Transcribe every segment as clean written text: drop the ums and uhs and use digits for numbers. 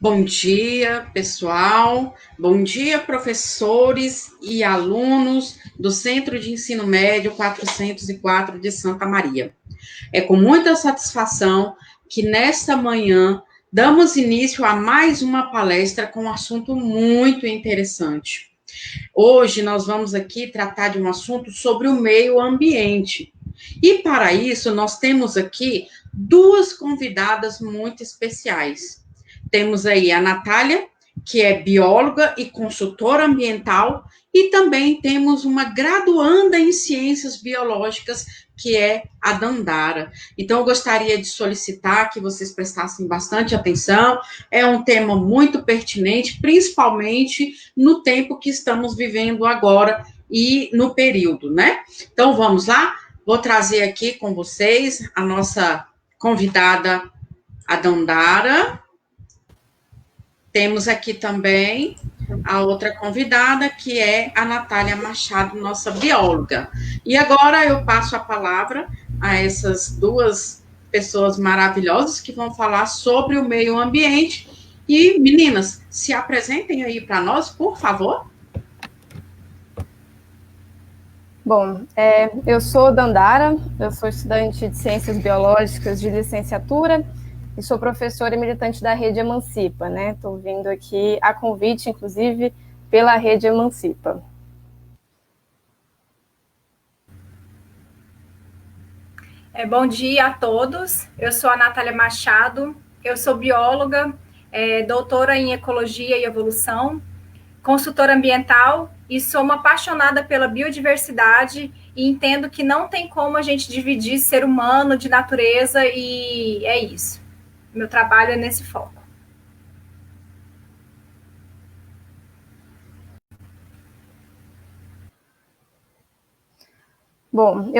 Bom dia, pessoal. Bom dia, professores e alunos do Centro de Ensino Médio 404 de Santa Maria. É com muita satisfação que nesta manhã damos início a mais uma palestra com um assunto muito interessante. Hoje nós vamos aqui tratar de um assunto sobre o meio ambiente. E para isso nós temos aqui duas convidadas muito especiais. Temos aí a Natália, que é bióloga e consultora ambiental, e também temos uma graduanda em ciências biológicas, que é a Dandara. Então, eu gostaria de solicitar que vocês prestassem bastante atenção. É um tema muito pertinente, principalmente no tempo que estamos vivendo agora e no período, né? Então, vamos lá? Vou trazer aqui com vocês a nossa convidada, a Dandara. Temos aqui também a outra convidada, que é a Natália Machado, nossa bióloga. E agora eu passo a palavra a essas duas pessoas maravilhosas que vão falar sobre o meio ambiente. E, meninas, se apresentem aí para nós, por favor. Bom, eu sou Dandara, eu sou estudante de Ciências Biológicas de licenciatura e sou professora e militante da Rede Emancipa, né? Estou vindo aqui a convite, inclusive, pela Rede Emancipa. Bom dia a todos, eu sou a Natália Machado, eu sou bióloga, doutora em Ecologia e Evolução, consultora ambiental e sou uma apaixonada pela biodiversidade e entendo que não tem como a gente dividir ser humano de natureza e é isso. Meu trabalho é nesse foco. Bom,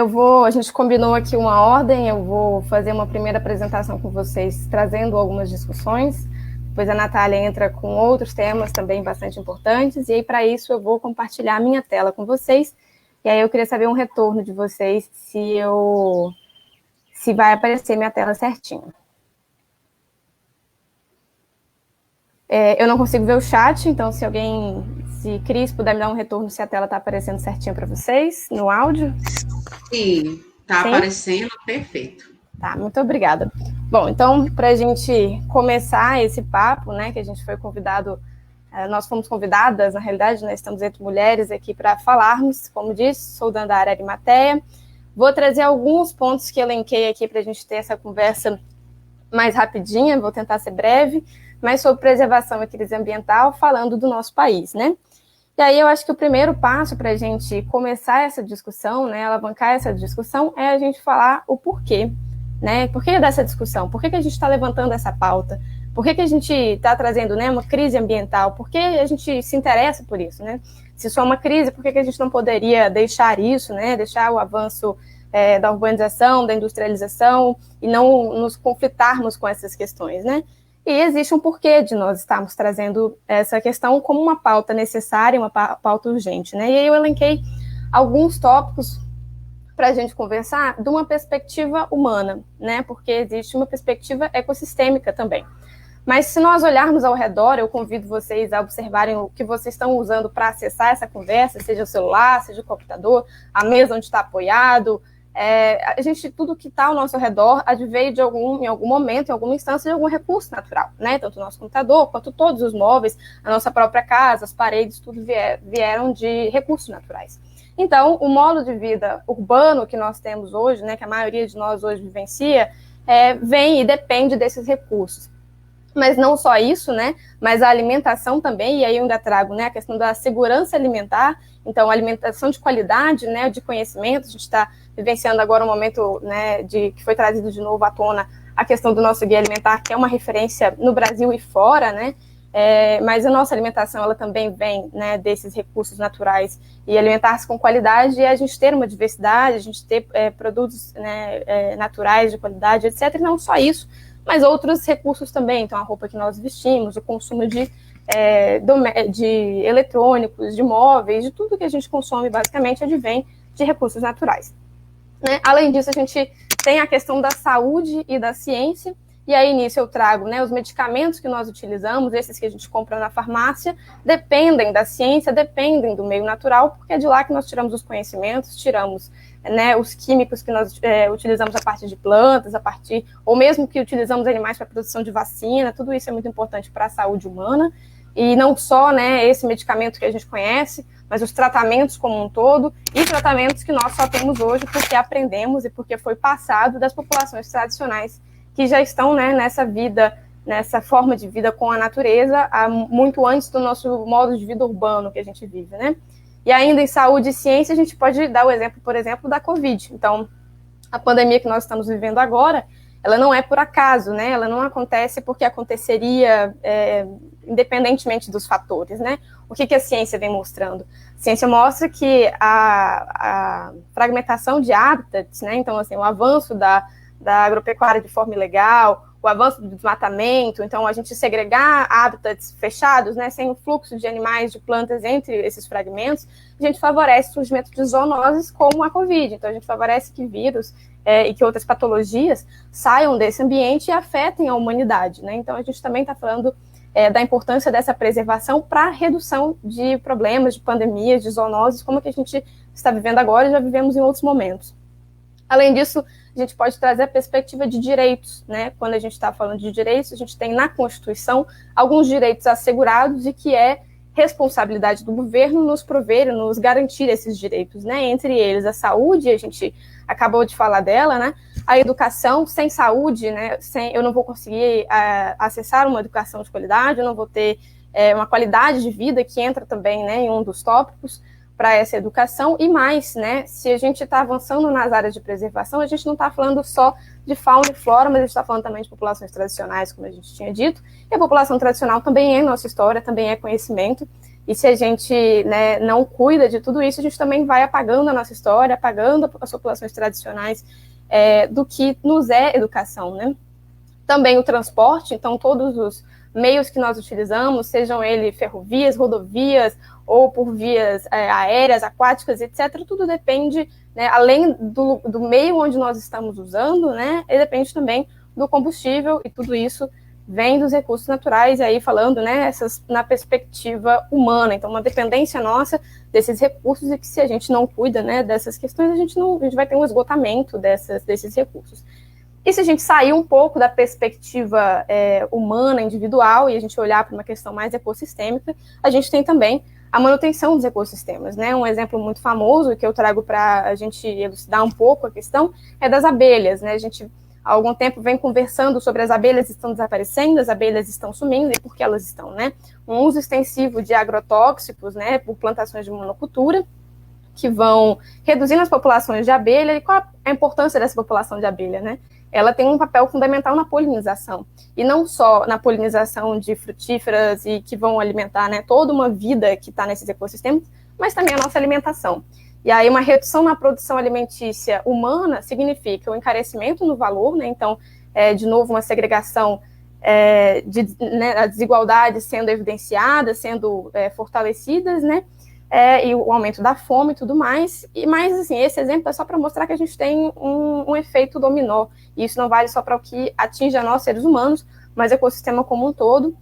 a gente combinou aqui uma ordem, eu vou fazer uma primeira apresentação com vocês, trazendo algumas discussões, depois a Natália entra com outros temas também bastante importantes, e aí para isso eu vou compartilhar a minha tela com vocês, e aí eu queria saber um retorno de vocês, se vai aparecer minha tela certinho. Eu não consigo ver o chat, então se Cris puder me dar um retorno se a tela está aparecendo certinho para vocês, no áudio. Sim, está aparecendo, perfeito. Tá, muito obrigada. Bom, então, para a gente começar esse papo, né, que a gente foi convidado, nós fomos convidadas, na realidade, nós estamos entre mulheres aqui para falarmos, como disse, sou Dandara Arimateia, vou trazer alguns pontos que elenquei aqui para a gente ter essa conversa mais rapidinha, vou tentar ser breve, mas sobre preservação e crise ambiental, falando do nosso país, né? E aí eu acho que o primeiro passo para a gente começar essa discussão, né, alavancar essa discussão, é a gente falar o porquê, né? Por que dessa discussão? Por que a gente está levantando essa pauta? Por que a gente está trazendo, né, uma crise ambiental? Por que a gente se interessa por isso, né? Se isso é uma crise, por que a gente não poderia deixar isso, né? Deixar o avanço da urbanização, da industrialização e não nos conflitarmos com essas questões, né? E existe um porquê de nós estarmos trazendo essa questão como uma pauta necessária, uma pauta urgente, né? E aí eu elenquei alguns tópicos para a gente conversar de uma perspectiva humana, né? Porque existe uma perspectiva ecossistêmica também. Mas se nós olharmos ao redor, eu convido vocês a observarem o que vocês estão usando para acessar essa conversa, seja o celular, seja o computador, a mesa onde está apoiado, tudo que está ao nosso redor adveio em algum momento, em alguma instância, de algum recurso natural, né? Tanto o nosso computador, quanto todos os móveis, a nossa própria casa, as paredes, tudo vieram de recursos naturais. Então, o modo de vida urbano que nós temos hoje, né, que a maioria de nós hoje vivencia, vem e depende desses recursos. Mas não só isso, né, mas a alimentação também, e aí eu ainda trago, né, a questão da segurança alimentar, então alimentação de qualidade, né, de conhecimento, a gente está vivenciando agora um momento, né, que foi trazido de novo à tona a questão do nosso guia alimentar, que é uma referência no Brasil e fora, né, mas a nossa alimentação, ela também vem, né, desses recursos naturais, e alimentar-se com qualidade é a gente ter uma diversidade, a gente ter produtos, né, naturais de qualidade, etc, e não só isso, mas outros recursos também, então a roupa que nós vestimos, o consumo de eletrônicos, de móveis, de tudo que a gente consome, basicamente, advém de recursos naturais. Né? Além disso, a gente tem a questão da saúde e da ciência, E aí, nisso, eu trago, né, os medicamentos que nós utilizamos, esses que a gente compra na farmácia, dependem da ciência, dependem do meio natural, porque é de lá que nós tiramos os conhecimentos, tiramos, né, os químicos que nós utilizamos a partir de plantas, ou mesmo que utilizamos animais para a produção de vacina, tudo isso é muito importante para a saúde humana. E não só, né, esse medicamento que a gente conhece, mas os tratamentos como um todo, e tratamentos que nós só temos hoje porque aprendemos e porque foi passado das populações tradicionais que já estão, né, nessa forma de vida com a natureza, muito antes do nosso modo de vida urbano que a gente vive, né? E ainda em saúde e ciência, a gente pode dar o exemplo, por exemplo, da Covid. Então, a pandemia que nós estamos vivendo agora, ela não é por acaso, né? Ela não acontece porque aconteceria independentemente dos fatores, né? O que a ciência vem mostrando? A ciência mostra que a fragmentação de hábitats, né? Então, assim, o avanço da agropecuária de forma ilegal, o avanço do desmatamento, então a gente segregar hábitats fechados, né, sem o fluxo de animais, de plantas entre esses fragmentos, a gente favorece o surgimento de zoonoses como a Covid. Então a gente favorece que vírus e que outras patologias saiam desse ambiente e afetem a humanidade, né? Então a gente também está falando da importância dessa preservação para a redução de problemas, de pandemias, de zoonoses, como que a gente está vivendo agora e já vivemos em outros momentos. Além disso, a gente pode trazer a perspectiva de direitos, né? Quando a gente está falando de direitos, a gente tem na Constituição alguns direitos assegurados e que é responsabilidade do governo nos prover e nos garantir esses direitos, né? Entre eles a saúde, a gente acabou de falar dela, né? A educação, sem saúde, né? Eu não vou conseguir acessar uma educação de qualidade, eu não vou ter uma qualidade de vida, que entra também, né, em um dos tópicos para essa educação. E mais, né, se a gente está avançando nas áreas de preservação, a gente não está falando só de fauna e flora, mas a gente está falando também de populações tradicionais, como a gente tinha dito, e a população tradicional também é nossa história, também é conhecimento, e se a gente, né, não cuida de tudo isso, a gente também vai apagando a nossa história, apagando as populações tradicionais do que nos é educação, né? Também o transporte, então todos os meios que nós utilizamos, sejam eles ferrovias, rodovias, ou por vias aéreas, aquáticas, etc., tudo depende, né, além do meio onde nós estamos usando, né, e depende também do combustível, e tudo isso vem dos recursos naturais, e aí falando, né, na perspectiva humana, então uma dependência nossa desses recursos, e que se a gente não cuida, né, dessas questões, a gente vai ter um esgotamento desses recursos. E se a gente sair um pouco da perspectiva humana, individual, e a gente olhar para uma questão mais ecossistêmica, a gente tem também a manutenção dos ecossistemas, né? Um exemplo muito famoso que eu trago para a gente elucidar um pouco a questão é das abelhas, né? A gente, há algum tempo, vem conversando sobre as abelhas estão desaparecendo, as abelhas estão sumindo, e por que elas estão, né? Um uso extensivo de agrotóxicos, né, por plantações de monocultura, que vão reduzindo as populações de abelha. E qual a importância dessa população de abelha, né? Ela tem um papel fundamental na polinização, e não só na polinização de frutíferas e que vão alimentar, né, toda uma vida que está nesses ecossistemas, mas também a nossa alimentação. E aí uma redução na produção alimentícia humana significa o encarecimento no valor, né, então, de novo, uma segregação, né, a desigualdade sendo evidenciada, sendo fortalecidas, né, e o aumento da fome e tudo mais. Mas, assim, esse exemplo é só para mostrar que a gente tem um efeito dominó, e isso não vale só para o que atinge a nós, seres humanos, mas o ecossistema como um todo,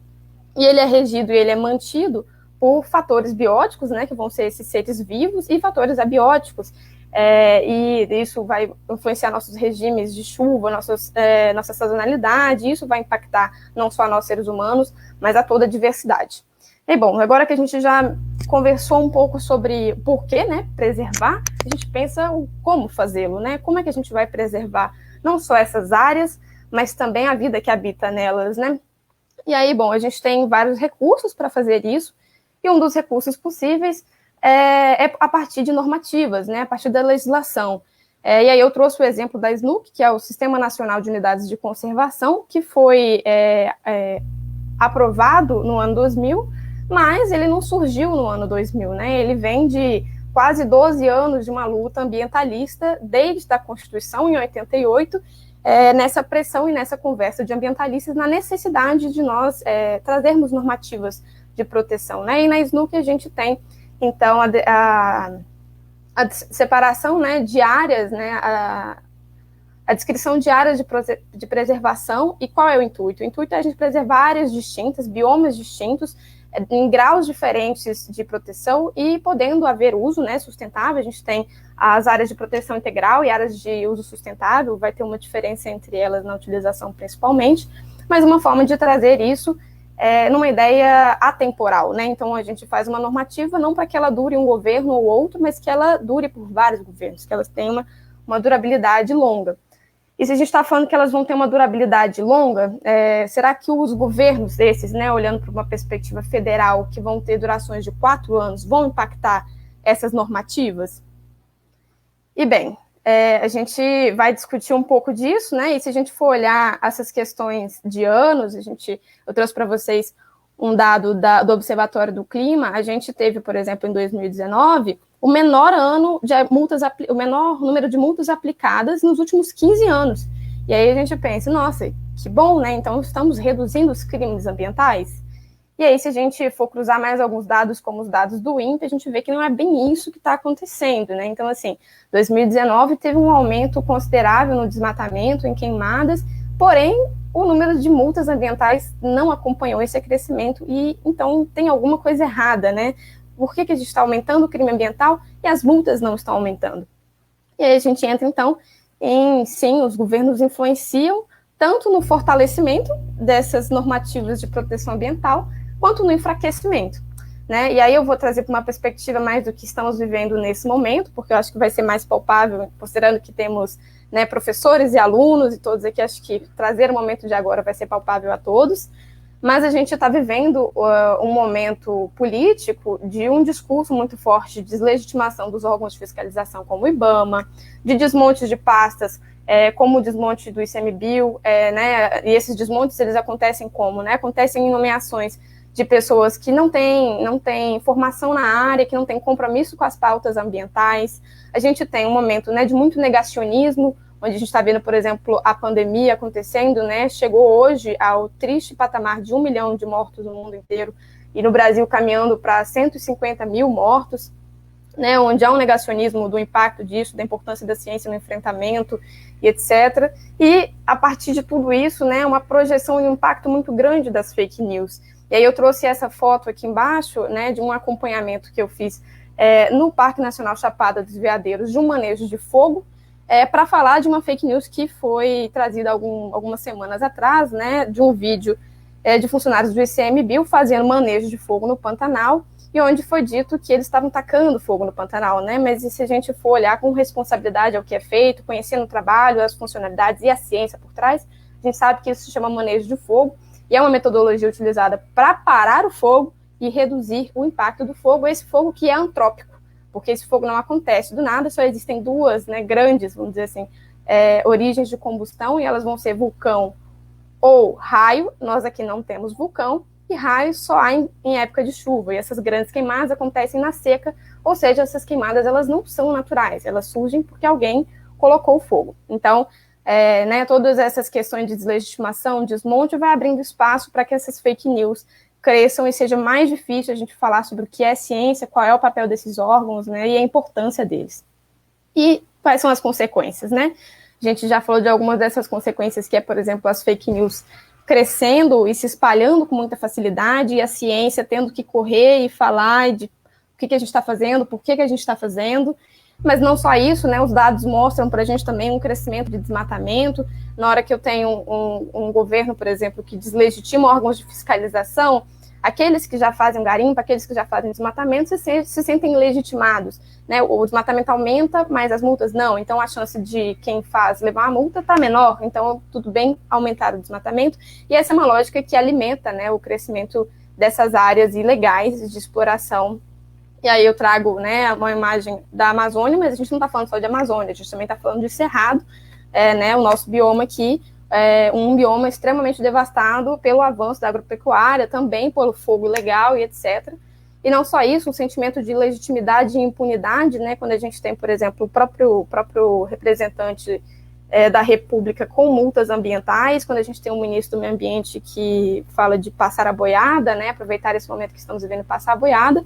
e ele é regido e ele é mantido por fatores bióticos, né, que vão ser esses seres vivos, e fatores abióticos, e isso vai influenciar nossos regimes de chuva, nossa sazonalidade, e isso vai impactar não só a nós, seres humanos, mas a toda a diversidade. E, bom, agora que a gente já conversou um pouco sobre por que, né, preservar, a gente pensa como fazê-lo, né? Como é que a gente vai preservar não só essas áreas, mas também a vida que habita nelas, né? E aí, bom, a gente tem vários recursos para fazer isso, e um dos recursos possíveis é a partir de normativas, né? A partir da legislação. E aí eu trouxe o exemplo da SNUC, que é o Sistema Nacional de Unidades de Conservação, que foi aprovado no ano 2000, mas ele não surgiu no ano 2000, né? Ele vem de quase 12 anos de uma luta ambientalista, desde a Constituição, em 88, nessa pressão e nessa conversa de ambientalistas, na necessidade de nós trazermos normativas de proteção, né? E na SNUC a gente tem, então, a separação, né, de áreas, né, a descrição de áreas de preservação. E qual é o intuito? O intuito é a gente preservar áreas distintas, biomas distintos, em graus diferentes de proteção e podendo haver uso, né, sustentável. A gente tem as áreas de proteção integral e áreas de uso sustentável, vai ter uma diferença entre elas na utilização principalmente, mas uma forma de trazer isso numa ideia atemporal, né? Então a gente faz uma normativa não para que ela dure um governo ou outro, mas que ela dure por vários governos, que elas tenham uma durabilidade longa. E se a gente está falando que elas vão ter uma durabilidade longa, será que os governos desses, né, olhando para uma perspectiva federal, que vão ter durações de 4 anos, vão impactar essas normativas? E bem, a gente vai discutir um pouco disso, né? E se a gente for olhar essas questões de anos, eu trouxe para vocês um dado do Observatório do Clima. A gente teve, por exemplo, em 2019, o menor número de multas aplicadas nos últimos 15 anos. E aí a gente pensa, nossa, que bom, né? Então estamos reduzindo os crimes ambientais. E aí, se a gente for cruzar mais alguns dados, como os dados do INPE, a gente vê que não é bem isso que está acontecendo, né? Então, assim, 2019 teve um aumento considerável no desmatamento, em queimadas, porém, o número de multas ambientais não acompanhou esse crescimento e, então, tem alguma coisa errada, né? Por que a gente está aumentando o crime ambiental e as multas não estão aumentando? E aí a gente entra, então, sim, os governos influenciam tanto no fortalecimento dessas normativas de proteção ambiental, quanto no enfraquecimento, né? E aí eu vou trazer para uma perspectiva mais do que estamos vivendo nesse momento, porque eu acho que vai ser mais palpável, considerando que temos, né, professores e alunos e todos aqui, acho que trazer o momento de agora vai ser palpável a todos, mas a gente está vivendo um momento político de um discurso muito forte de deslegitimação dos órgãos de fiscalização, como o IBAMA, de desmontes de pastas, como o desmonte do ICMBio, né? E esses desmontes, eles acontecem como? Né? Acontecem em nomeações de pessoas que não têm formação na área, que não têm compromisso com as pautas ambientais. A gente tem um momento, né, de muito negacionismo, onde a gente está vendo, por exemplo, a pandemia acontecendo, né? Chegou hoje ao triste patamar de 1 milhão de mortos no mundo inteiro, e no Brasil caminhando para 150 mil mortos, né? Onde há um negacionismo do impacto disso, da importância da ciência no enfrentamento, e etc. E, a partir de tudo isso, né, uma projeção e um impacto muito grande das fake news. E aí eu trouxe essa foto aqui embaixo, né, de um acompanhamento que eu fiz no Parque Nacional Chapada dos Veadeiros, de um manejo de fogo, para falar de uma fake news que foi trazida algumas semanas atrás, né, de um vídeo de funcionários do ICMBio fazendo manejo de fogo no Pantanal, e onde foi dito que eles estavam tacando fogo no Pantanal, né? Mas e se a gente for olhar com responsabilidade ao que é feito, conhecendo o trabalho, as funcionalidades e a ciência por trás, a gente sabe que isso se chama manejo de fogo, e é uma metodologia utilizada para parar o fogo e reduzir o impacto do fogo, esse fogo que é antrópico, porque esse fogo não acontece do nada, só existem duas, né, grandes, vamos dizer assim, origens de combustão, e elas vão ser vulcão ou raio. Nós aqui não temos vulcão, e raio só há em época de chuva, e essas grandes queimadas acontecem na seca, ou seja, essas queimadas elas não são naturais, elas surgem porque alguém colocou o fogo. Então, né, todas essas questões de deslegitimação, desmonte, vai abrindo espaço para que essas fake news cresçam e seja mais difícil a gente falar sobre o que é ciência, qual é o papel desses órgãos, né, e a importância deles. E quais são as consequências, né? A gente já falou de algumas dessas consequências, que é, por exemplo, as fake news crescendo e se espalhando com muita facilidade, e a ciência tendo que correr e falar de o que a gente está fazendo, por que a gente está fazendo. Mas não só isso, né? Os dados mostram para a gente também um crescimento de desmatamento. Na hora que eu tenho um governo, por exemplo, que deslegitima órgãos de fiscalização, aqueles que já fazem garimpo, aqueles que já fazem desmatamento, se sentem legitimados, né? O desmatamento aumenta, mas as multas não. Então, a chance de quem faz levar a multa está menor. Então, tudo bem aumentar o desmatamento. E essa é uma lógica que alimenta, né, o crescimento dessas áreas ilegais de exploração. E aí eu trago, né, uma imagem da Amazônia, mas a gente não está falando só de Amazônia, a gente também está falando de Cerrado, né, o nosso bioma aqui, um bioma extremamente devastado pelo avanço da agropecuária, também pelo fogo ilegal e etc. E não só isso, um sentimento de legitimidade e impunidade, né, quando a gente tem, por exemplo, o próprio representante da República com multas ambientais, quando a gente tem um ministro do Meio Ambiente que fala de passar a boiada, né, aproveitar esse momento que estamos vivendo e passar a boiada.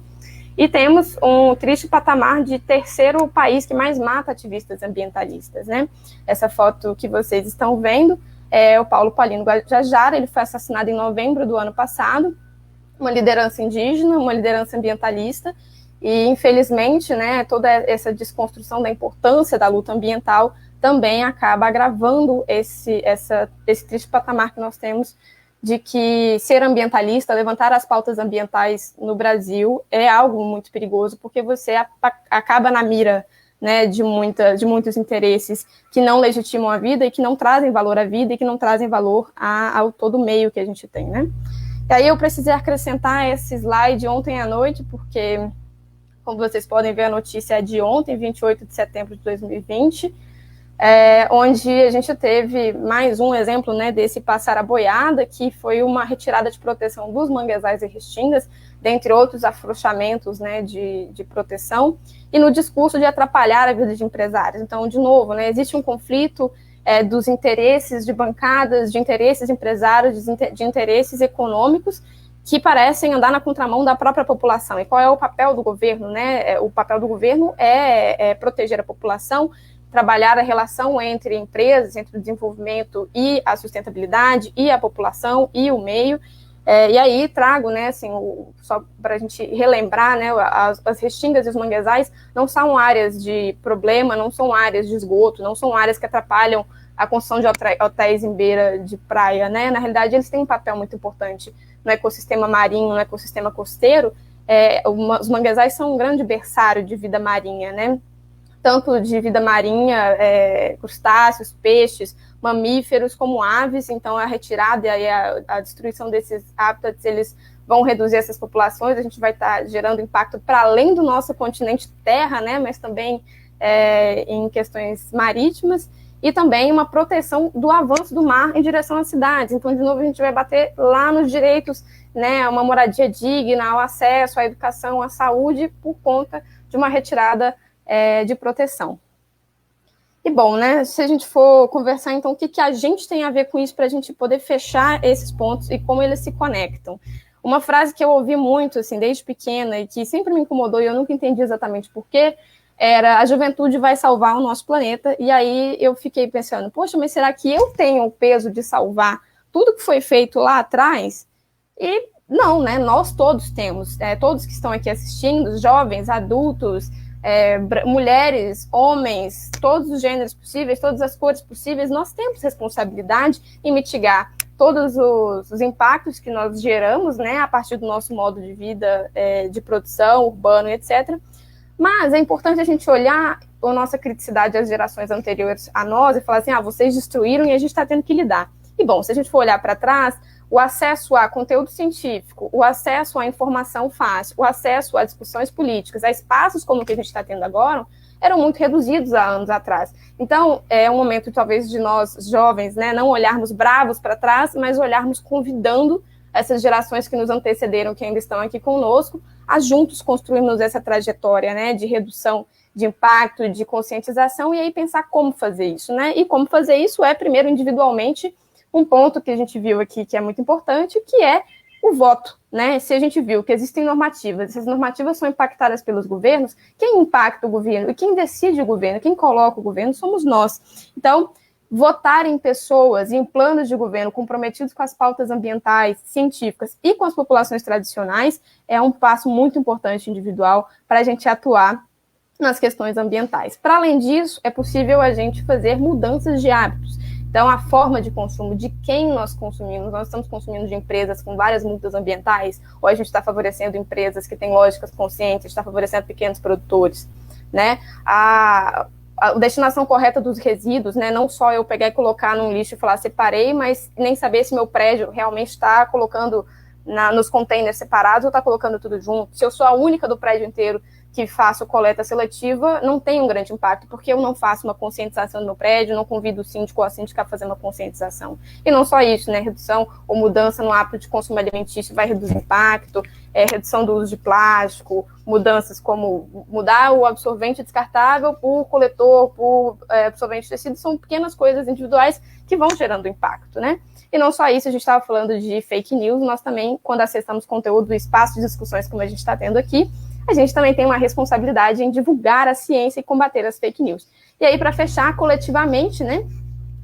E temos um triste patamar de terceiro país que mais mata ativistas ambientalistas, né? Essa foto que vocês estão vendo é o Paulo Paulino Guajajara, ele foi assassinado em novembro do ano passado, uma liderança indígena, uma liderança ambientalista, e infelizmente, né, toda essa desconstrução da importância da luta ambiental também acaba agravando esse triste patamar que nós temos de que ser ambientalista, levantar as pautas ambientais no Brasil é algo muito perigoso, porque você acaba na mira, né, de muitos interesses que não legitimam a vida e que não trazem valor à vida e que não trazem valor ao todo meio que a gente tem, né? E aí eu precisei acrescentar esse slide ontem à noite, porque, como vocês podem ver, a notícia é de ontem, 28 de setembro de 2020, onde a gente teve mais um exemplo, né, desse passar a boiada, que foi uma retirada de proteção dos manguezais e restingas, dentre outros afrouxamentos, né, de proteção, e no discurso de atrapalhar a vida de empresários. Então, de novo, né, existe um conflito dos interesses de bancadas, de interesses empresários, de interesses econômicos, que parecem andar na contramão da própria população. E qual é o papel do governo, né? O papel do governo é proteger a população, trabalhar a relação entre empresas, entre o desenvolvimento e a sustentabilidade, e a população e o meio. E aí trago, né, assim, só para a gente relembrar, né, as restingas e os manguezais não são áreas de problema, não são áreas de esgoto, não são áreas que atrapalham a construção de hotéis em beira de praia, né? Na realidade, eles têm um papel muito importante no ecossistema marinho, no ecossistema costeiro. Os manguezais são um grande berçário de vida marinha, né? Tanto de vida marinha, crustáceos, peixes, mamíferos, como aves. Então, a retirada e a destruição desses hábitats, eles vão reduzir essas populações. A gente vai estar gerando impacto para além do nosso continente terra, né, mas também em questões marítimas, e também uma proteção do avanço do mar em direção às cidades. Então, de novo, a gente vai bater lá nos direitos, né, a uma moradia digna, ao acesso à educação, à saúde, por conta de uma retirada de proteção. E bom, né, se a gente for conversar, então, o que a gente tem a ver com isso para a gente poder fechar esses pontos e como eles se conectam? Uma frase que eu ouvi muito, assim, desde pequena e que sempre me incomodou e eu nunca entendi exatamente por quê, era: a juventude vai salvar o nosso planeta. E aí eu fiquei pensando, poxa, mas será que eu tenho o peso de salvar tudo que foi feito lá atrás? E não, né, nós todos temos, todos que estão aqui assistindo, jovens, adultos, mulheres, homens, todos os gêneros possíveis, todas as cores possíveis, nós temos responsabilidade em mitigar todos os impactos que nós geramos, né, a partir do nosso modo de vida, de produção, urbano, etc. Mas é importante a gente olhar a nossa criticidade às gerações anteriores a nós e falar assim, vocês destruíram e a gente está tendo que lidar. E bom, se a gente for olhar para trás, o acesso a conteúdo científico, o acesso à informação fácil, o acesso a discussões políticas, a espaços como o que a gente está tendo agora, eram muito reduzidos há anos atrás. Então, é um momento, talvez, de nós, jovens, né, não olharmos bravos para trás, mas olharmos convidando essas gerações que nos antecederam, que ainda estão aqui conosco, a juntos construirmos essa trajetória, né, de redução de impacto, de conscientização, e aí pensar como fazer isso, né? E como fazer isso primeiro, individualmente, um ponto que a gente viu aqui que é muito importante, que é o voto, né? Se a gente viu que existem normativas, essas normativas são impactadas pelos governos, quem impacta o governo e quem decide o governo, quem coloca o governo, somos nós. Então, votar em pessoas e em planos de governo comprometidos com as pautas ambientais, científicas e com as populações tradicionais é um passo muito importante individual para a gente atuar nas questões ambientais. Para além disso, é possível a gente fazer mudanças de hábitos. Então, a forma de consumo, de quem nós consumimos, nós estamos consumindo de empresas com várias multas ambientais, ou a gente está favorecendo empresas que têm lógicas conscientes, está favorecendo pequenos produtores, né? A destinação correta dos resíduos, né? Não só eu pegar e colocar num lixo e falar separei, mas nem saber se meu prédio realmente está colocando nos containers separados ou está colocando tudo junto. Se eu sou a única do prédio inteiro que faço coleta seletiva, não tem um grande impacto, porque eu não faço uma conscientização no meu prédio, não convido o síndico ou a síndica a fazer uma conscientização. E não só isso, né? Redução ou mudança no hábito de consumo alimentício vai reduzir impacto, redução do uso de plástico, mudanças como mudar o absorvente descartável por coletor, por absorvente de tecido, são pequenas coisas individuais que vão gerando impacto, né? E não só isso, a gente estava falando de fake news, nós também, quando acessamos conteúdo do espaço de discussões como a gente está tendo aqui, a gente também tem uma responsabilidade em divulgar a ciência e combater as fake news. E aí, para fechar, coletivamente, né,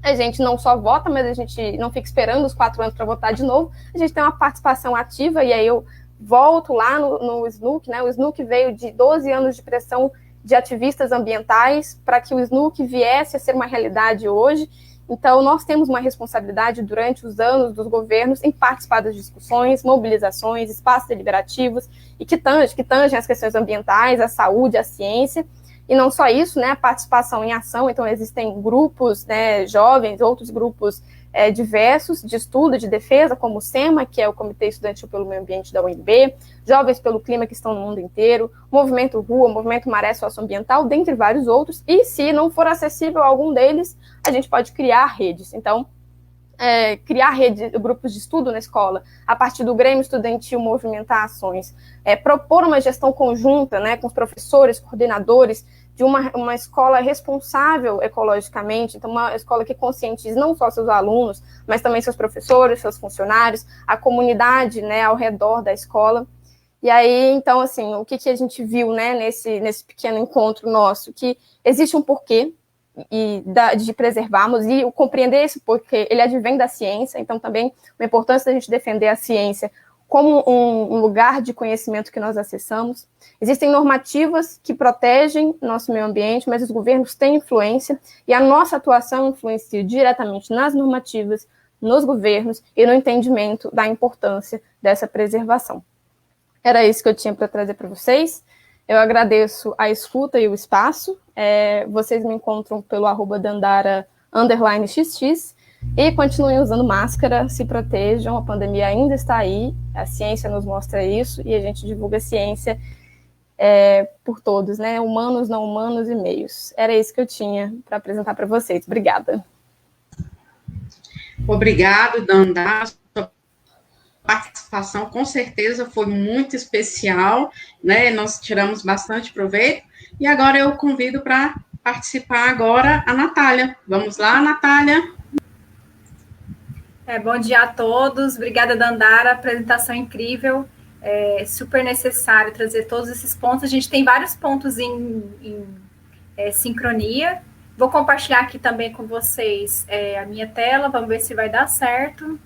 a gente não só vota, mas a gente não fica esperando os 4 anos para votar de novo, a gente tem uma participação ativa, e aí eu volto lá no SNUC, né, o SNUC veio de 12 anos de pressão de ativistas ambientais para que o SNUC viesse a ser uma realidade hoje. Então, nós temos uma responsabilidade durante os anos dos governos em participar das discussões, mobilizações, espaços deliberativos, e que tangem as questões ambientais, a saúde, a ciência. E não só isso, né, a participação em ação. Então, existem grupos, né, jovens, outros grupos diversos de estudo, de defesa, como o SEMA, que é o Comitê Estudantil pelo Meio Ambiente da UNB, Jovens pelo Clima, que estão no mundo inteiro, Movimento Rua, Movimento Maré Socioambiental, dentre vários outros. E se não for acessível a algum deles, a gente pode criar redes. Então, criar grupos de estudo na escola, a partir do Grêmio Estudantil movimentar ações, propor uma gestão conjunta, né, com os professores, coordenadores, de uma escola responsável ecologicamente, então uma escola que conscientize não só seus alunos, mas também seus professores, seus funcionários, a comunidade, né, ao redor da escola. E aí, então, assim, o que a gente viu, né, nesse pequeno encontro nosso, que existe um porquê de preservarmos, e compreender esse porquê, ele advém da ciência, então também a importância da gente defender a ciência como um lugar de conhecimento que nós acessamos. Existem normativas que protegem nosso meio ambiente, mas os governos têm influência, e a nossa atuação influencia diretamente nas normativas, nos governos e no entendimento da importância dessa preservação. Era isso que eu tinha para trazer para vocês. Eu agradeço a escuta e o espaço. Vocês me encontram pelo @dandara_xx, e continuem usando máscara, se protejam, a pandemia ainda está aí, a ciência nos mostra isso, e a gente divulga a ciência por todos, né? Humanos, não humanos e meios. Era isso que eu tinha para apresentar para vocês. Obrigada. Obrigado, Dandara. Sua participação com certeza foi muito especial, né? Nós tiramos bastante proveito, e agora eu convido para participar agora a Natália. Vamos lá, Natália. Bom dia a todos, obrigada, Dandara, apresentação incrível, super necessário trazer todos esses pontos. A gente tem vários pontos em sincronia. Vou compartilhar aqui também com vocês a minha tela, vamos ver se vai dar certo.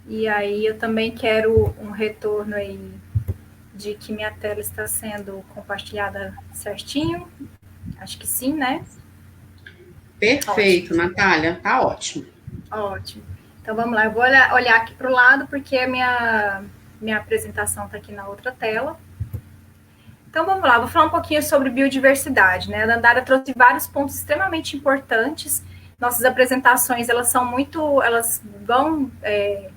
E aí eu também quero um retorno aí de que minha tela está sendo compartilhada certinho. Acho que sim, né? Perfeito, ótimo. Natália, tá ótimo. Ótimo. Então, vamos lá. Eu vou olhar aqui para o lado, porque a minha apresentação está aqui na outra tela. Então, vamos lá. Vou falar um pouquinho sobre biodiversidade, né? A Dandara trouxe vários pontos extremamente importantes. Nossas apresentações, elas vão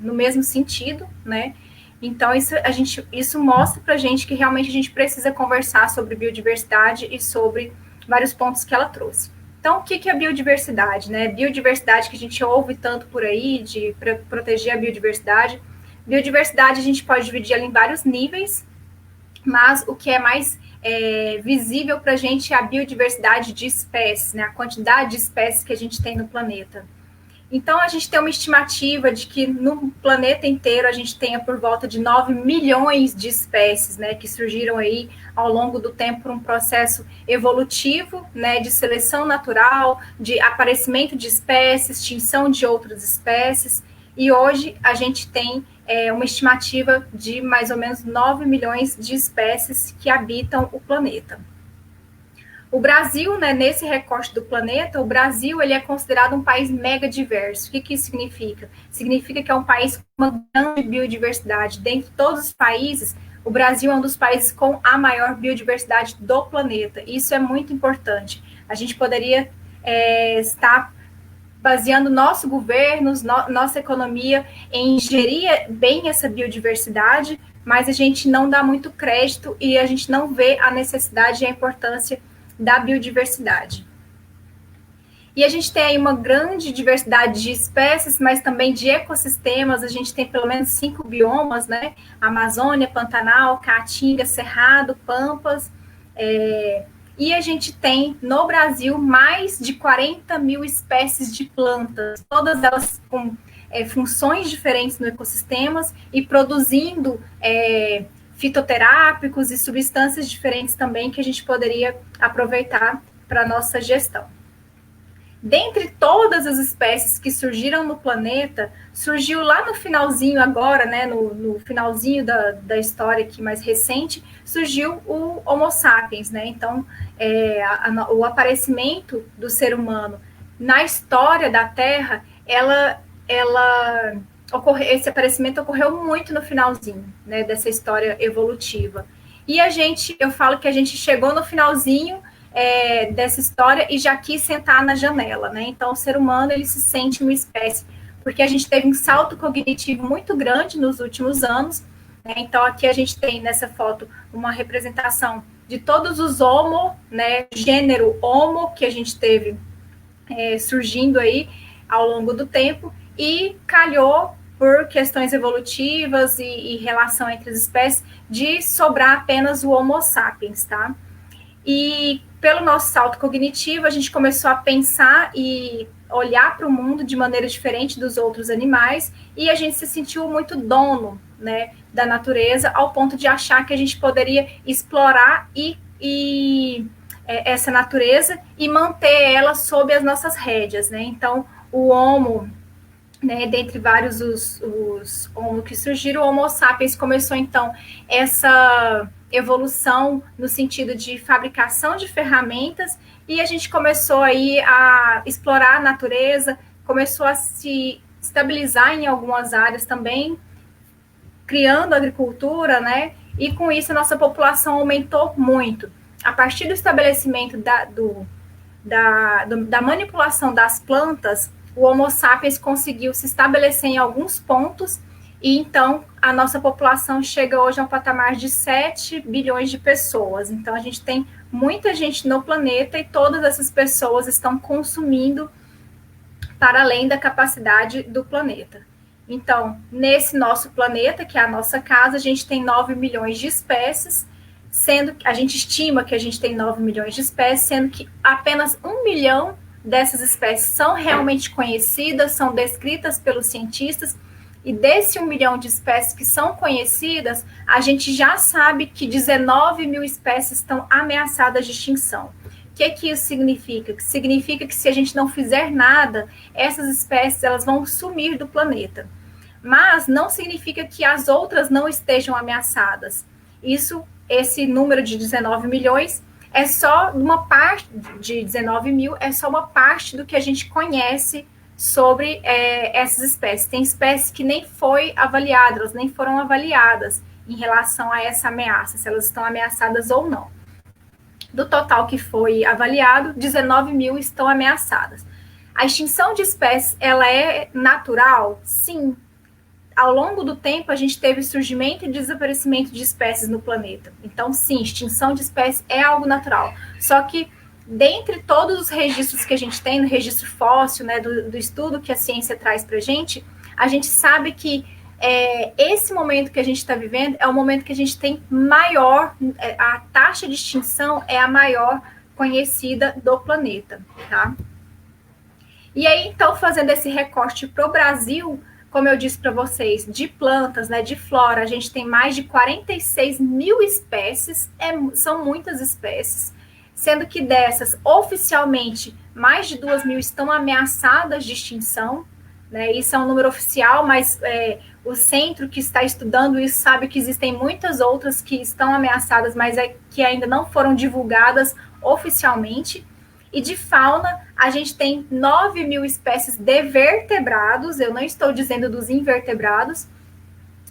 no mesmo sentido, né? Então, isso mostra para a gente que realmente a gente precisa conversar sobre biodiversidade e sobre vários pontos que ela trouxe. Então, o que é biodiversidade, né? Biodiversidade que a gente ouve tanto por aí, de proteger a biodiversidade. Biodiversidade a gente pode dividir ela em vários níveis, mas o que é mais visível para a gente é a biodiversidade de espécies, né? A quantidade de espécies que a gente tem no planeta. Então, a gente tem uma estimativa de que no planeta inteiro a gente tenha por volta de 9 milhões de espécies, né, que surgiram aí ao longo do tempo por um processo evolutivo, né, de seleção natural, de aparecimento de espécies, extinção de outras espécies, e hoje a gente tem uma estimativa de mais ou menos 9 milhões de espécies que habitam o planeta. O Brasil, né, nesse recorte do planeta, o Brasil ele é considerado um país mega diverso. O que isso significa? Significa que é um país com uma grande biodiversidade. Dentre todos os países, o Brasil é um dos países com a maior biodiversidade do planeta. Isso é muito importante. A gente poderia estar baseando nosso governo, nossa economia em gerir bem essa biodiversidade, mas a gente não dá muito crédito e a gente não vê a necessidade e a importância da biodiversidade. E a gente tem aí uma grande diversidade de espécies, mas também de ecossistemas. A gente tem pelo menos 5 biomas, né? Amazônia, Pantanal, Caatinga, Cerrado, Pampas. E a gente tem no Brasil mais de 40 mil espécies de plantas, todas elas com funções diferentes no ecossistema e produzindo fitoterápicos e substâncias diferentes também que a gente poderia aproveitar para a nossa gestão. Dentre todas as espécies que surgiram no planeta, surgiu lá no finalzinho agora, né, no finalzinho da história aqui mais recente, surgiu o Homo sapiens, né? Então, o aparecimento do ser humano na história da Terra, esse aparecimento ocorreu muito no finalzinho, né, dessa história evolutiva. E eu falo que a gente chegou no finalzinho dessa história e já quis sentar na janela, né? Então, o ser humano, ele se sente uma espécie, porque a gente teve um salto cognitivo muito grande nos últimos anos, né? Então, aqui a gente tem nessa foto uma representação de todos os Homo, né? Gênero Homo, que a gente teve surgindo aí ao longo do tempo, e calhou, por questões evolutivas e relação entre as espécies, de sobrar apenas o Homo sapiens, tá? E pelo nosso salto cognitivo, a gente começou a pensar e olhar para o mundo de maneira diferente dos outros animais, e a gente se sentiu muito dono, né, da natureza, ao ponto de achar que a gente poderia explorar essa natureza e manter ela sob as nossas rédeas, né? Então, o Homo, né, dentre vários os Homo que surgiram, o Homo sapiens começou, então, essa evolução no sentido de fabricação de ferramentas, e a gente começou aí a explorar a natureza, começou a se estabilizar em algumas áreas também, criando agricultura, né? E com isso a nossa população aumentou muito. A partir do estabelecimento da manipulação das plantas, o Homo sapiens conseguiu se estabelecer em alguns pontos, e então a nossa população chega hoje a um patamar de 7 bilhões de pessoas. Então a gente tem muita gente no planeta e todas essas pessoas estão consumindo para além da capacidade do planeta. Então, nesse nosso planeta, que é a nossa casa, a gente tem 9 milhões de espécies, sendo que a gente estima que a gente tem 9 milhões de espécies, sendo que apenas 1 milhão dessas espécies são realmente conhecidas, são descritas pelos cientistas, e desse 1 milhão de espécies que são conhecidas, a gente já sabe que 19 mil espécies estão ameaçadas de extinção. O que isso significa? Significa que se a gente não fizer nada, essas espécies elas vão sumir do planeta. Mas não significa que as outras não estejam ameaçadas. Esse número de 19 milhões é só uma parte de 19 mil, é só uma parte do que a gente conhece sobre essas espécies. Tem espécies que nem foi avaliadas, elas nem foram avaliadas em relação a essa ameaça, se elas estão ameaçadas ou não. Do total que foi avaliado, 19 mil estão ameaçadas. A extinção de espécies, ela é natural? Sim. Ao longo do tempo, a gente teve surgimento e desaparecimento de espécies no planeta. Então, sim, extinção de espécies é algo natural. Só que, dentre todos os registros que a gente tem, no registro fóssil, né, do estudo que a ciência traz para a gente sabe que esse momento que a gente está vivendo é o momento que a gente tem maior, a taxa de extinção é a maior conhecida do planeta, tá? E aí, então, fazendo esse recorte para o Brasil, como eu disse para vocês, de plantas, né, de flora, a gente tem mais de 46 mil espécies, são muitas espécies, sendo que dessas, oficialmente, mais de 2 mil estão ameaçadas de extinção, né? Isso é um número oficial, mas o centro que está estudando isso sabe que existem muitas outras que estão ameaçadas, mas que ainda não foram divulgadas oficialmente. E de fauna, a gente tem 9 mil espécies de vertebrados, eu não estou dizendo dos invertebrados,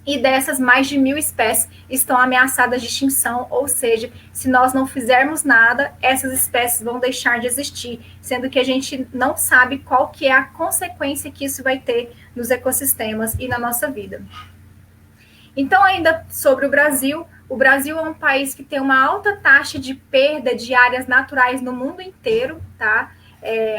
e dessas, mais de 1.000 espécies estão ameaçadas de extinção, ou seja, se nós não fizermos nada, essas espécies vão deixar de existir, sendo que a gente não sabe qual que é a consequência que isso vai ter nos ecossistemas e na nossa vida. Então, ainda sobre o Brasil é um país que tem uma alta taxa de perda de áreas naturais no mundo inteiro, tá?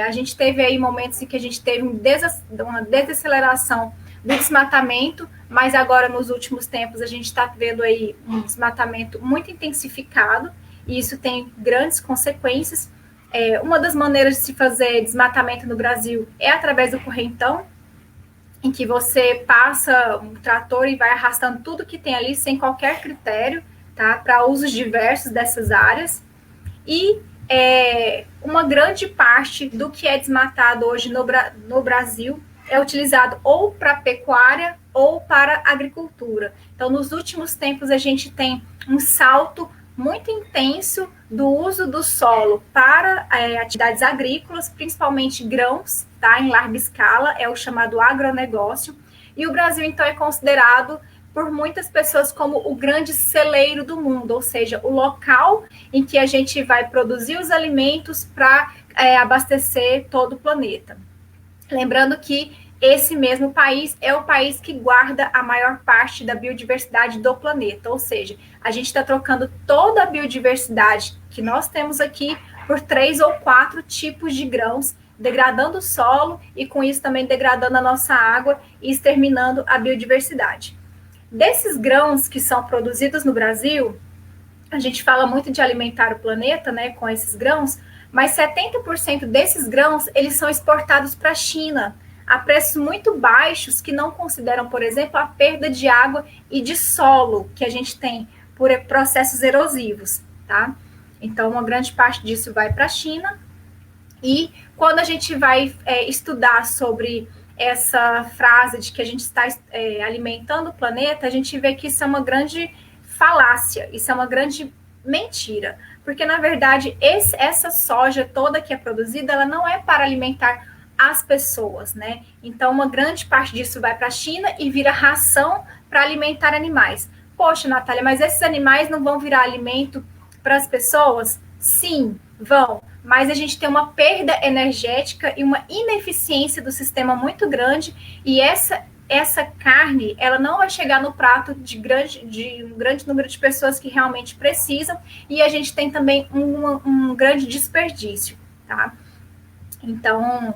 A gente teve aí momentos em que a gente teve uma desaceleração do desmatamento, mas agora nos últimos tempos a gente está vendo aí um desmatamento muito intensificado, e isso tem grandes consequências. Uma das maneiras de se fazer desmatamento no Brasil é através do correntão, em que você passa um trator e vai arrastando tudo que tem ali sem qualquer critério, tá? Para usos diversos dessas áreas. E uma grande parte do que é desmatado hoje no Brasil é utilizado ou para pecuária ou para agricultura. Então, nos últimos tempos, a gente tem um salto muito intenso do uso do solo para atividades agrícolas, principalmente grãos, tá, em larga escala, é o chamado agronegócio. E o Brasil, então, é considerado por muitas pessoas como o grande celeiro do mundo, ou seja, o local em que a gente vai produzir os alimentos para abastecer todo o planeta. Lembrando que esse mesmo país é o país que guarda a maior parte da biodiversidade do planeta, ou seja, a gente está trocando toda a biodiversidade que nós temos aqui por 3 ou 4 tipos de grãos, degradando o solo e com isso também degradando a nossa água e exterminando a biodiversidade. Desses grãos que são produzidos no Brasil, a gente fala muito de alimentar o planeta, né, com esses grãos, mas 70% desses grãos, eles são exportados para a China, a preços muito baixos, que não consideram, por exemplo, a perda de água e de solo que a gente tem por processos erosivos, tá? Então, uma grande parte disso vai para a China, e quando a gente vai estudar sobre essa frase de que a gente está alimentando o planeta, a gente vê que isso é uma grande falácia, isso é uma grande mentira, porque, na verdade, essa soja toda que é produzida, ela não é para alimentar as pessoas, né? Então, uma grande parte disso vai para a China e vira ração para alimentar animais. Poxa, Natália, mas esses animais não vão virar alimento para as pessoas? Sim, vão, mas a gente tem uma perda energética e uma ineficiência do sistema muito grande, e essa carne, ela não vai chegar no prato de um grande número de pessoas que realmente precisam, e a gente tem também um grande desperdício, tá? Então,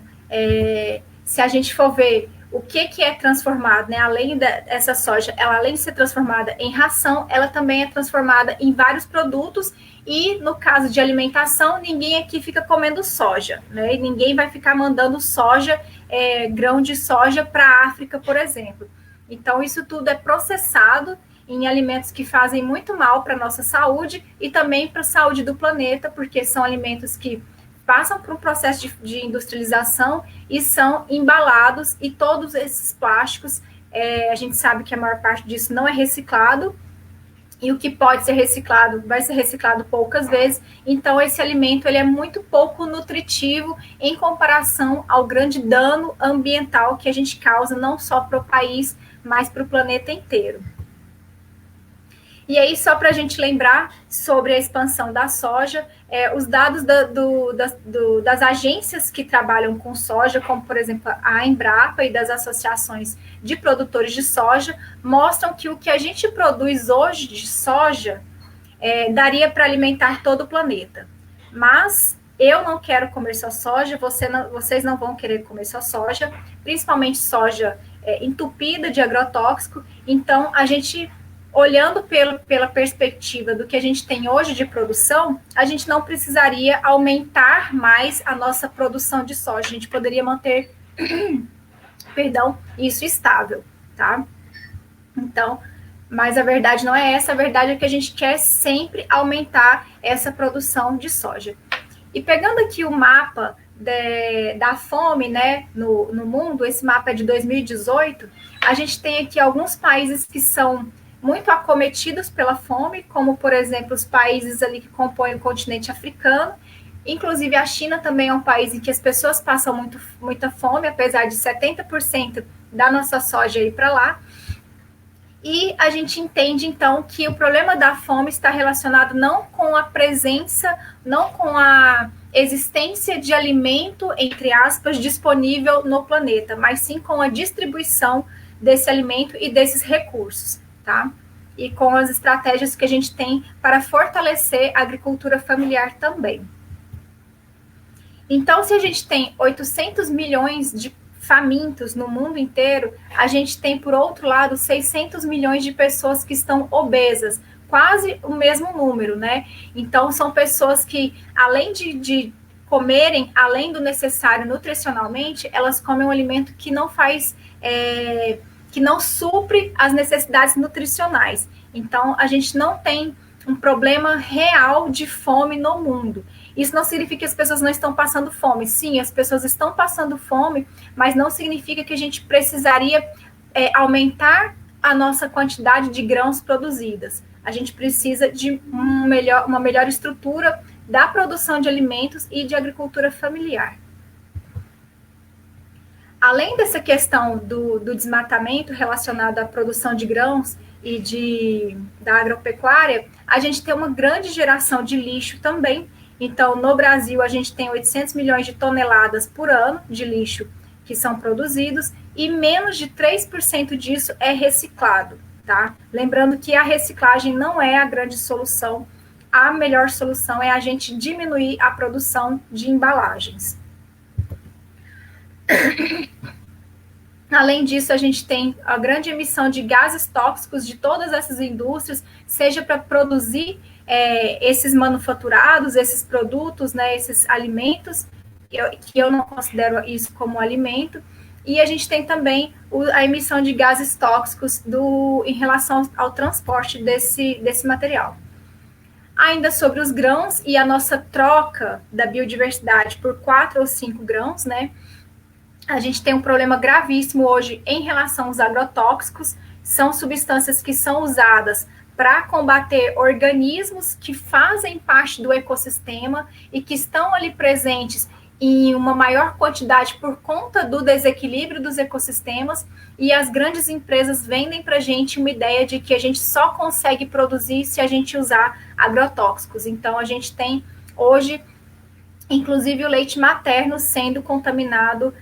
se a gente for ver o que é transformado, né, além dessa soja, ela além de ser transformada em ração, ela também é transformada em vários produtos, e no caso de alimentação, ninguém aqui fica comendo soja, né, e ninguém vai ficar mandando soja, grão de soja para a África, por exemplo. Então, isso tudo é processado em alimentos que fazem muito mal para a nossa saúde e também para a saúde do planeta, porque são alimentos que passam por um processo de industrialização e são embalados, e todos esses plásticos, a gente sabe que a maior parte disso não é reciclado, e o que pode ser reciclado vai ser reciclado poucas vezes. Então, esse alimento ele é muito pouco nutritivo em comparação ao grande dano ambiental que a gente causa, não só para o país, mas para o planeta inteiro. E aí, só para a gente lembrar sobre a expansão da soja, os dados das agências que trabalham com soja, como, por exemplo, a Embrapa e das associações de produtores de soja, mostram que o que a gente produz hoje de soja daria para alimentar todo o planeta. Mas eu não quero comer só soja, vocês não vão querer comer só soja, principalmente soja entupida de agrotóxico. Então, a gente, olhando pela perspectiva do que a gente tem hoje de produção, a gente não precisaria aumentar mais a nossa produção de soja. A gente poderia manter, isso estável, tá? Então, mas a verdade não é essa. A verdade é que a gente quer sempre aumentar essa produção de soja. E pegando aqui o mapa da fome, né, no mundo, esse mapa é de 2018, a gente tem aqui alguns países que são muito acometidos pela fome, como, por exemplo, os países ali que compõem o continente africano. Inclusive, a China também é um país em que as pessoas passam muita fome, apesar de 70% da nossa soja ir para lá. E a gente entende, então, que o problema da fome está relacionado não com a presença, não com a existência de alimento, entre aspas, disponível no planeta, mas sim com a distribuição desse alimento e desses recursos, tá? E com as estratégias que a gente tem para fortalecer a agricultura familiar também. Então, se a gente tem 800 milhões de famintos no mundo inteiro, a gente tem, por outro lado, 600 milhões de pessoas que estão obesas, quase o mesmo número, né? Então, são pessoas que, além de comerem, além do necessário nutricionalmente, elas comem um alimento que não faz, que não supre as necessidades nutricionais. Então, a gente não tem um problema real de fome no mundo. Isso não significa que as pessoas não estão passando fome. Sim, as pessoas estão passando fome, mas não significa que a gente precisaria aumentar a nossa quantidade de grãos produzidas. A gente precisa de uma melhor estrutura da produção de alimentos e de agricultura familiar. Além dessa questão do desmatamento relacionado à produção de grãos e da agropecuária, a gente tem uma grande geração de lixo também. Então, no Brasil, a gente tem 800 milhões de toneladas por ano de lixo que são produzidos e menos de 3% disso é reciclado, tá? Lembrando que a reciclagem não é a grande solução. A melhor solução é a gente diminuir a produção de embalagens. Além disso, a gente tem a grande emissão de gases tóxicos de todas essas indústrias, seja para produzir esses manufaturados, esses produtos, né, esses alimentos, que eu não considero isso como alimento, e a gente tem também a emissão de gases tóxicos em relação ao transporte desse material. Ainda sobre os grãos e a nossa troca da biodiversidade por 4 ou 5 grãos, né? A gente tem um problema gravíssimo hoje em relação aos agrotóxicos. São substâncias que são usadas para combater organismos que fazem parte do ecossistema e que estão ali presentes em uma maior quantidade por conta do desequilíbrio dos ecossistemas, e as grandes empresas vendem para a gente uma ideia de que a gente só consegue produzir se a gente usar agrotóxicos. Então, a gente tem hoje, inclusive, o leite materno sendo contaminado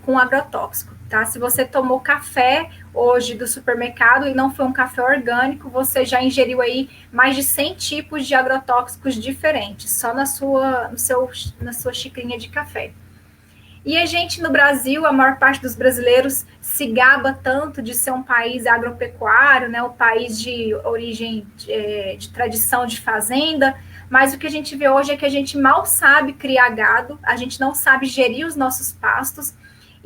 com agrotóxico. Tá? Se você tomou café hoje do supermercado e não foi um café orgânico, você já ingeriu aí mais de 100 tipos de agrotóxicos diferentes, só na sua xicrinha de café. E a gente, no Brasil, a maior parte dos brasileiros se gaba tanto de ser um país agropecuário, né, um país de origem, de tradição de fazenda, mas o que a gente vê hoje é que a gente mal sabe criar gado, a gente não sabe gerir os nossos pastos,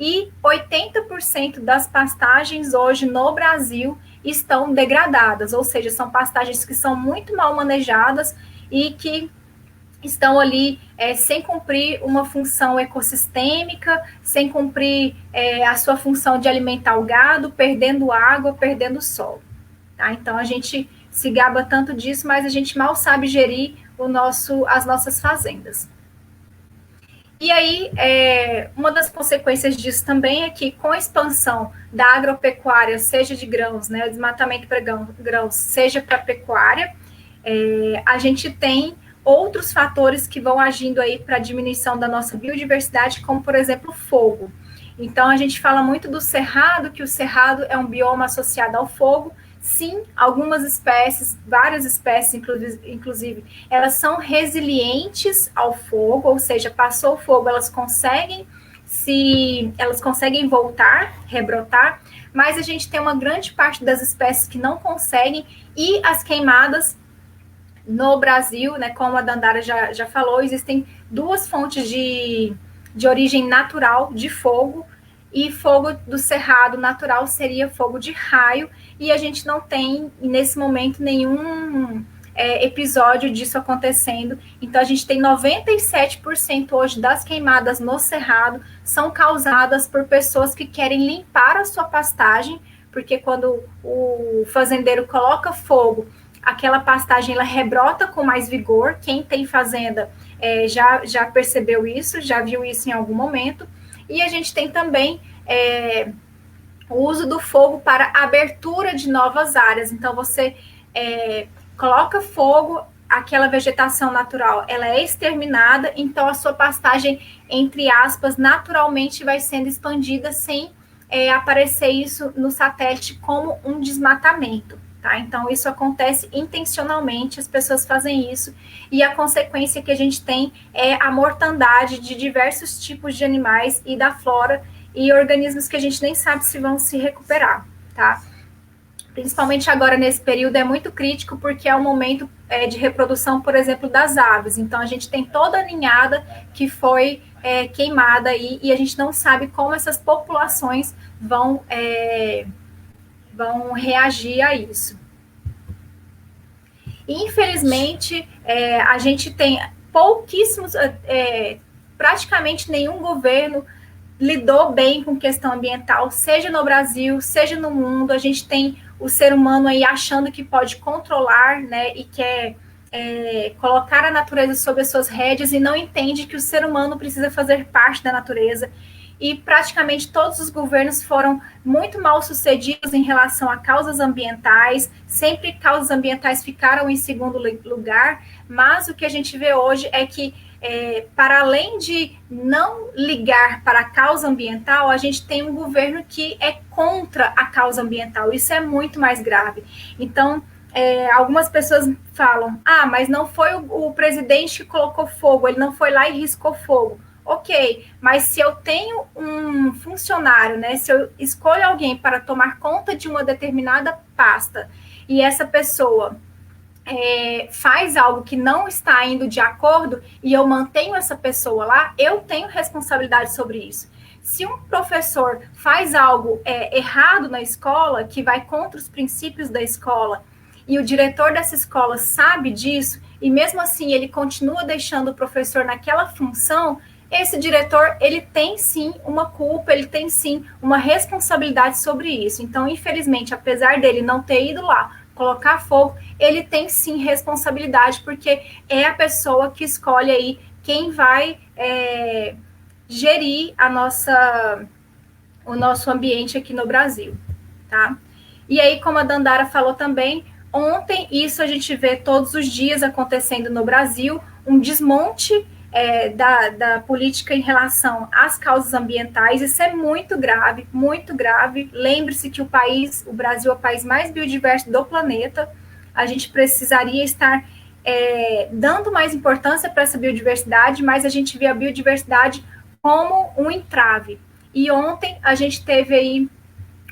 e 80% das pastagens hoje no Brasil estão degradadas, ou seja, são pastagens que são muito mal manejadas e que estão ali sem cumprir uma função ecossistêmica, sem cumprir a sua função de alimentar o gado, perdendo água, perdendo solo. Tá? Então, a gente se gaba tanto disso, mas a gente mal sabe gerir as nossas fazendas. E aí, uma das consequências disso também é que, com a expansão da agropecuária, seja de grãos, né, o desmatamento para grãos, seja para pecuária, a gente tem outros fatores que vão agindo aí para a diminuição da nossa biodiversidade, como, por exemplo, o fogo. Então, a gente fala muito do cerrado, que o cerrado é um bioma associado ao fogo. Sim, algumas espécies, várias espécies, inclusive, elas são resilientes ao fogo, ou seja, passou o fogo, elas conseguem voltar, rebrotar, mas a gente tem uma grande parte das espécies que não conseguem, e as queimadas no Brasil, né, como a Dandara já falou, existem 2 fontes de origem natural de fogo, e fogo do cerrado natural seria fogo de raio, e a gente não tem, nesse momento, nenhum episódio disso acontecendo. Então, a gente tem 97% hoje das queimadas no cerrado são causadas por pessoas que querem limpar a sua pastagem, porque quando o fazendeiro coloca fogo, aquela pastagem ela rebrota com mais vigor. Quem tem fazenda já percebeu isso, já viu isso em algum momento. E a gente tem também o uso do fogo para abertura de novas áreas. Então, você coloca fogo, aquela vegetação natural, ela é exterminada, então a sua pastagem, entre aspas, naturalmente vai sendo expandida sem aparecer isso no satélite como um desmatamento. Tá? Então, isso acontece intencionalmente, as pessoas fazem isso, e a consequência que a gente tem é a mortandade de diversos tipos de animais e da flora, e organismos que a gente nem sabe se vão se recuperar, tá? Principalmente agora nesse período é muito crítico porque é o momento de reprodução, por exemplo, das aves. Então a gente tem toda a ninhada que foi queimada aí, e a gente não sabe como essas populações vão reagir a isso. Infelizmente, a gente tem pouquíssimos, praticamente nenhum governo lidou bem com questão ambiental, seja no Brasil, seja no mundo. A gente tem o ser humano aí achando que pode controlar, né, e quer colocar a natureza sob as suas rédeas e não entende que o ser humano precisa fazer parte da natureza. E praticamente todos os governos foram muito mal sucedidos em relação a causas ambientais, sempre causas ambientais ficaram em segundo lugar, mas o que a gente vê hoje é que, para além de não ligar para a causa ambiental, a gente tem um governo que é contra a causa ambiental, isso é muito mais grave. Então, algumas pessoas falam, mas não foi o presidente que colocou fogo, ele não foi lá e riscou fogo. Ok, mas se eu tenho um funcionário, né, se eu escolho alguém para tomar conta de uma determinada pasta e essa pessoa faz algo que não está indo de acordo e eu mantenho essa pessoa lá, eu tenho responsabilidade sobre isso. Se um professor faz algo errado na escola, que vai contra os princípios da escola, e o diretor dessa escola sabe disso, e mesmo assim ele continua deixando o professor naquela função, esse diretor, ele tem sim uma culpa, ele tem sim uma responsabilidade sobre isso. Então, infelizmente, apesar dele não ter ido lá colocar fogo, ele tem sim responsabilidade, porque é a pessoa que escolhe aí quem vai gerir o nosso ambiente aqui no Brasil, tá? E aí, como a Dandara falou também, ontem, isso a gente vê todos os dias acontecendo no Brasil, um desmonte da política em relação às causas ambientais. Isso é muito grave, muito grave. Lembre-se que o Brasil é o país mais biodiverso do planeta. A gente precisaria estar dando mais importância para essa biodiversidade, mas a gente vê a biodiversidade como um entrave. E ontem a gente teve aí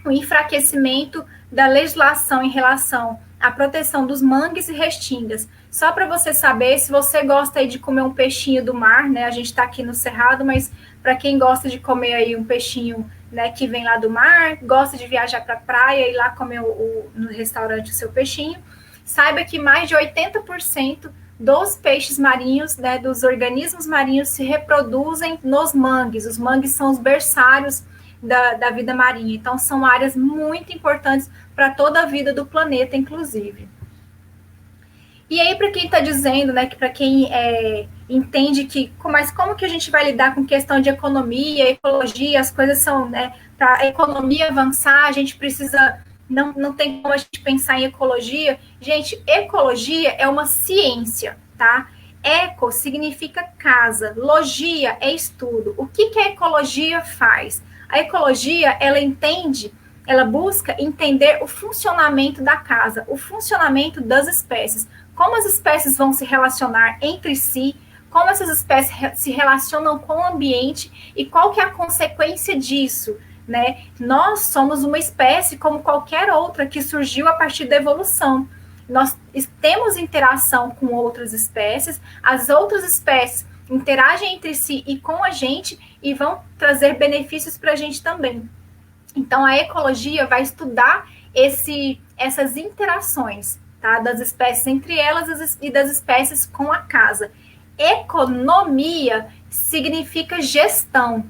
um enfraquecimento da legislação em relação à proteção dos mangues e restingas. Só para você saber, se você gosta aí de comer um peixinho do mar, né? A gente está aqui no Cerrado, mas para quem gosta de comer aí um peixinho, né, que vem lá do mar, gosta de viajar para a praia e lá comer no restaurante o seu peixinho, saiba que mais de 80% dos peixes marinhos, né, dos organismos marinhos se reproduzem nos mangues. Os mangues são os berçários da vida marinha. Então, são áreas muito importantes para toda a vida do planeta, inclusive. E aí, para quem está dizendo, né, que para quem entende que, mas como que a gente vai lidar com questão de economia, ecologia, as coisas são, né, para a economia avançar, a gente precisa, não tem como a gente pensar em ecologia. Gente, ecologia é uma ciência, tá? Eco significa casa, logia é estudo. O que a ecologia faz? A ecologia, ela busca entender o funcionamento da casa, o funcionamento das espécies, como as espécies vão se relacionar entre si, como essas espécies se relacionam com o ambiente e qual que é a consequência disso, né? Nós somos uma espécie como qualquer outra que surgiu a partir da evolução. Nós temos interação com outras espécies, as outras espécies interagem entre si e com a gente e vão trazer benefícios para a gente também. Então, a ecologia vai estudar essas interações, tá, das espécies entre elas e das espécies com a casa. Economia significa gestão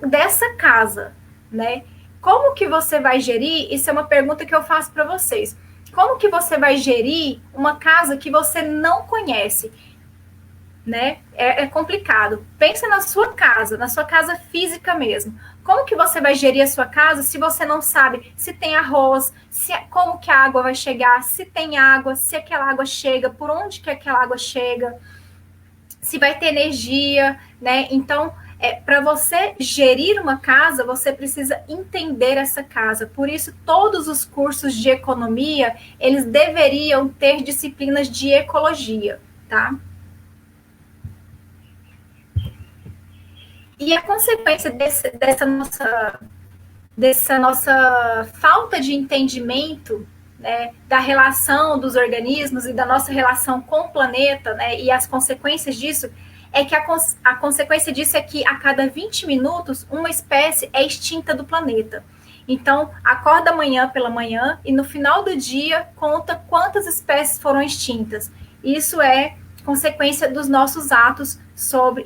dessa casa, né? Como que você vai gerir? Isso é uma pergunta que eu faço para vocês. Como que você vai gerir uma casa que você não conhece? Né? É complicado. Pensa na sua casa física mesmo. Como que você vai gerir a sua casa se você não sabe se tem arroz, como que a água vai chegar, se tem água, se aquela água chega, por onde que aquela água chega, se vai ter energia, né? Então, para você gerir uma casa, você precisa entender essa casa. Por isso, todos os cursos de economia, eles deveriam ter disciplinas de ecologia, tá? E a consequência dessa nossa falta de entendimento, né, da relação dos organismos e da nossa relação com o planeta, né, e as consequências disso, é que a consequência disso é que a cada 20 minutos uma espécie é extinta do planeta. Então, acorda amanhã pela manhã e no final do dia conta quantas espécies foram extintas. Isso é consequência dos nossos atos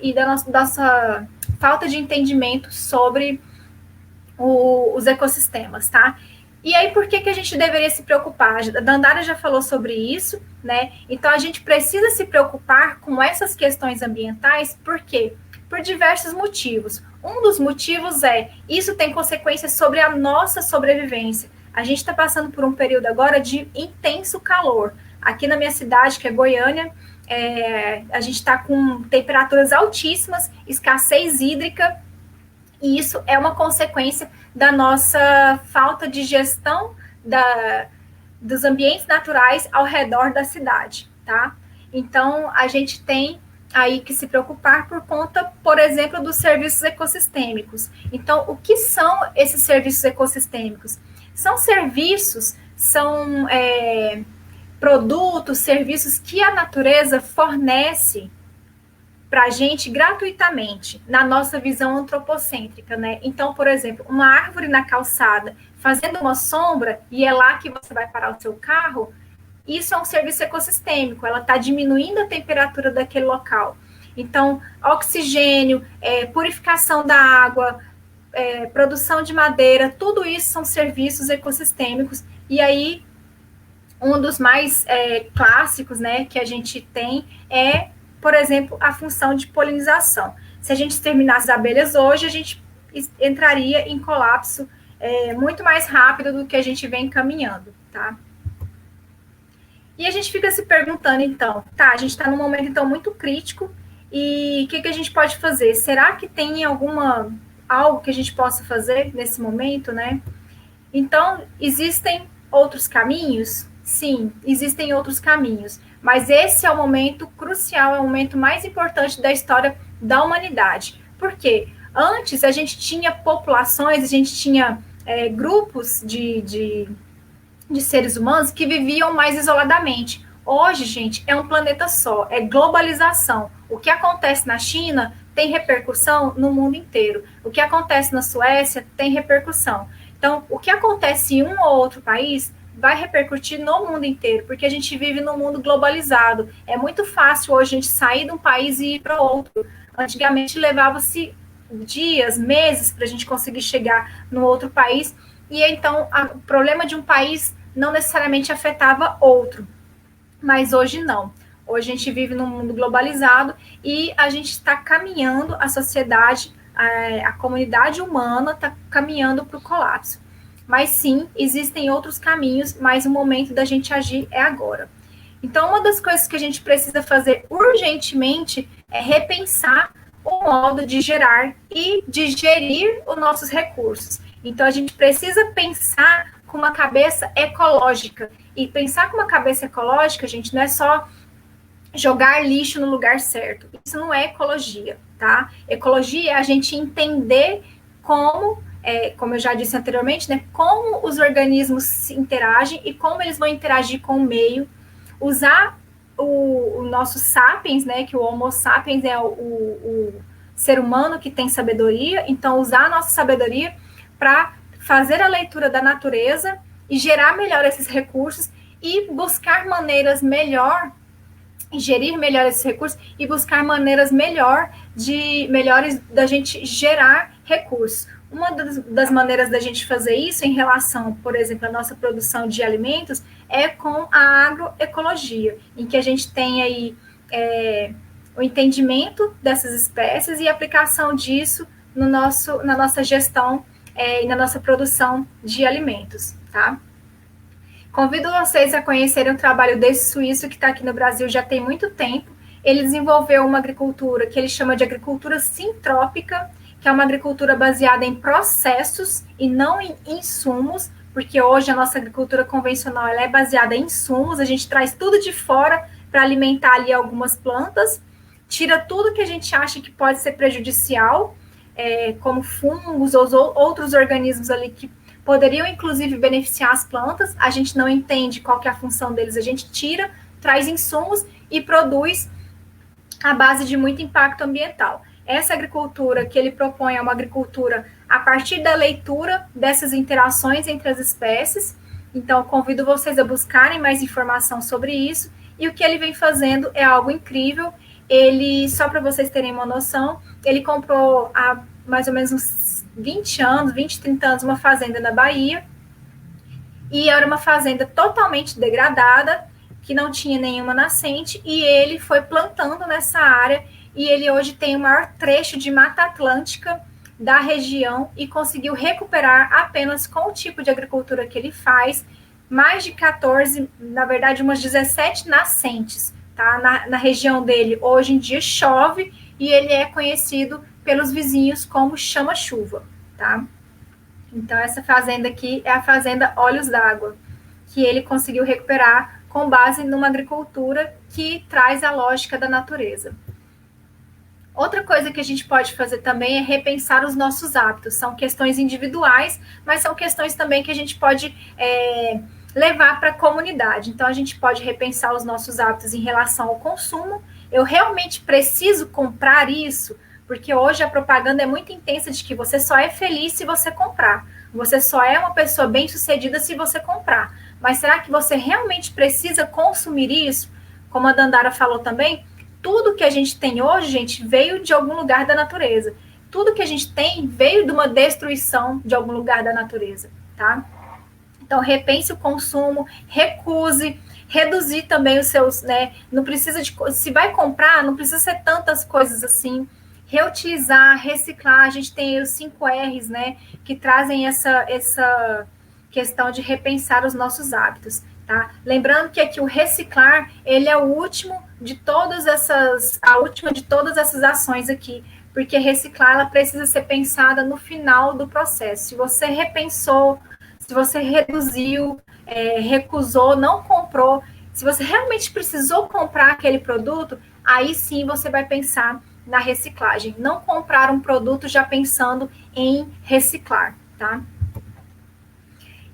e da nossa falta de entendimento sobre os ecossistemas, tá? E aí, por que a gente deveria se preocupar? A Dandara já falou sobre isso, né? Então, a gente precisa se preocupar com essas questões ambientais, por quê? Por diversos motivos. Um dos motivos isso tem consequências sobre a nossa sobrevivência. A gente está passando por um período agora de intenso calor. Aqui na minha cidade, que é Goiânia, a gente está com temperaturas altíssimas, escassez hídrica, e isso é uma consequência da nossa falta de gestão dos ambientes naturais ao redor da cidade, tá? Então, a gente tem aí que se preocupar por conta, por exemplo, dos serviços ecossistêmicos. Então, o que são esses serviços ecossistêmicos? São serviços, são produtos, serviços que a natureza fornece para a gente gratuitamente, na nossa visão antropocêntrica, né? Então, por exemplo, uma árvore na calçada fazendo uma sombra, e é lá que você vai parar o seu carro, isso é um serviço ecossistêmico, ela está diminuindo a temperatura daquele local. Então, oxigênio, purificação da água, produção de madeira, tudo isso são serviços ecossistêmicos. E aí, um dos mais clássicos, né, que a gente tem por exemplo, a função de polinização. Se a gente exterminasse as abelhas hoje, a gente entraria em colapso muito mais rápido do que a gente vem caminhando, tá? E a gente fica se perguntando, então, a gente está num momento, então, muito crítico, e o que a gente pode fazer? Será que tem algo que a gente possa fazer nesse momento, né? Então, existem outros caminhos? Sim, existem outros caminhos, mas esse é o momento crucial, é o momento mais importante da história da humanidade. Por quê? Antes a gente tinha populações, a gente tinha grupos de seres humanos que viviam mais isoladamente. Hoje, gente, é um planeta só, é globalização. O que acontece na China tem repercussão no mundo inteiro. O que acontece na Suécia tem repercussão. Então, o que acontece em um ou outro país vai repercutir no mundo inteiro, porque a gente vive num mundo globalizado. É muito fácil hoje a gente sair de um país e ir para outro. Antigamente levava-se dias, meses para a gente conseguir chegar no outro país, e então o problema de um país não necessariamente afetava outro, mas hoje não. Hoje a gente vive num mundo globalizado e a gente está caminhando, a sociedade, a comunidade humana está caminhando para o colapso. Mas sim, existem outros caminhos, mas o momento da gente agir é agora. Então, uma das coisas que a gente precisa fazer urgentemente é repensar o modo de gerar e de gerir os nossos recursos. Então, a gente precisa pensar com uma cabeça ecológica. E pensar com uma cabeça ecológica, gente, não é só jogar lixo no lugar certo. Isso não é ecologia, tá? Ecologia é a gente entender como eu já disse anteriormente, né, como os organismos se interagem e como eles vão interagir com o meio, usar o nosso sapiens, né, que o Homo sapiens é o ser humano que tem sabedoria, então usar a nossa sabedoria para fazer a leitura da natureza e gerar melhor esses recursos e buscar maneiras melhor, gerir melhor esses recursos e buscar maneiras melhores da gente gerar recursos. Uma das maneiras da gente fazer isso em relação, por exemplo, à nossa produção de alimentos é com a agroecologia, em que a gente tem aí o entendimento dessas espécies e a aplicação disso na nossa gestão e na nossa produção de alimentos, tá? Convido vocês a conhecerem o trabalho desse suíço que está aqui no Brasil já tem muito tempo. Ele desenvolveu uma agricultura que ele chama de agricultura sintrópica, que é uma agricultura baseada em processos e não em insumos, porque hoje a nossa agricultura convencional ela é baseada em insumos, a gente traz tudo de fora para alimentar ali algumas plantas, tira tudo que a gente acha que pode ser prejudicial, como fungos ou outros organismos ali que poderiam, inclusive, beneficiar as plantas. A gente não entende qual que é a função deles, a gente tira, traz insumos e produz à base de muito impacto ambiental. Essa agricultura que ele propõe é uma agricultura a partir da leitura dessas interações entre as espécies. Então, eu convido vocês a buscarem mais informação sobre isso. E o que ele vem fazendo é algo incrível. Ele, só para vocês terem uma noção, ele comprou há mais ou menos uns 20 anos, 20, 30 anos, uma fazenda na Bahia. E era uma fazenda totalmente degradada, que não tinha nenhuma nascente, e ele foi plantando nessa área, e ele hoje tem o maior trecho de Mata Atlântica da região e conseguiu recuperar apenas com o tipo de agricultura que ele faz, mais de 14, na verdade, umas 17 nascentes, tá? Na região dele, hoje em dia, chove e ele é conhecido pelos vizinhos como chama-chuva, tá? Então, essa fazenda aqui é a fazenda Olhos d'Água, que ele conseguiu recuperar com base numa agricultura que traz a lógica da natureza. Outra coisa que a gente pode fazer também é repensar os nossos hábitos. São questões individuais, mas são questões também que a gente pode levar para a comunidade. Então, a gente pode repensar os nossos hábitos em relação ao consumo. Eu realmente preciso comprar isso? Porque hoje a propaganda é muito intensa de que você só é feliz se você comprar. Você só é uma pessoa bem-sucedida se você comprar. Mas será que você realmente precisa consumir isso? Como a Dandara falou também, tudo que a gente tem hoje, gente, veio de algum lugar da natureza. Tudo que a gente tem veio de uma destruição de algum lugar da natureza, tá? Então, repense o consumo, recuse, reduzir também os seus, né? Não precisa de... Se vai comprar, não precisa ser tantas coisas assim. Reutilizar, reciclar. A gente tem os 5 R's, né? Que trazem essa questão de repensar os nossos hábitos, tá? Lembrando que aqui o reciclar, ele é o último de todas essas ações aqui, porque reciclar, ela precisa ser pensada no final do processo. Se você repensou, se você reduziu, recusou, não comprou, se você realmente precisou comprar aquele produto, aí sim você vai pensar na reciclagem. Não comprar um produto já pensando em reciclar, tá?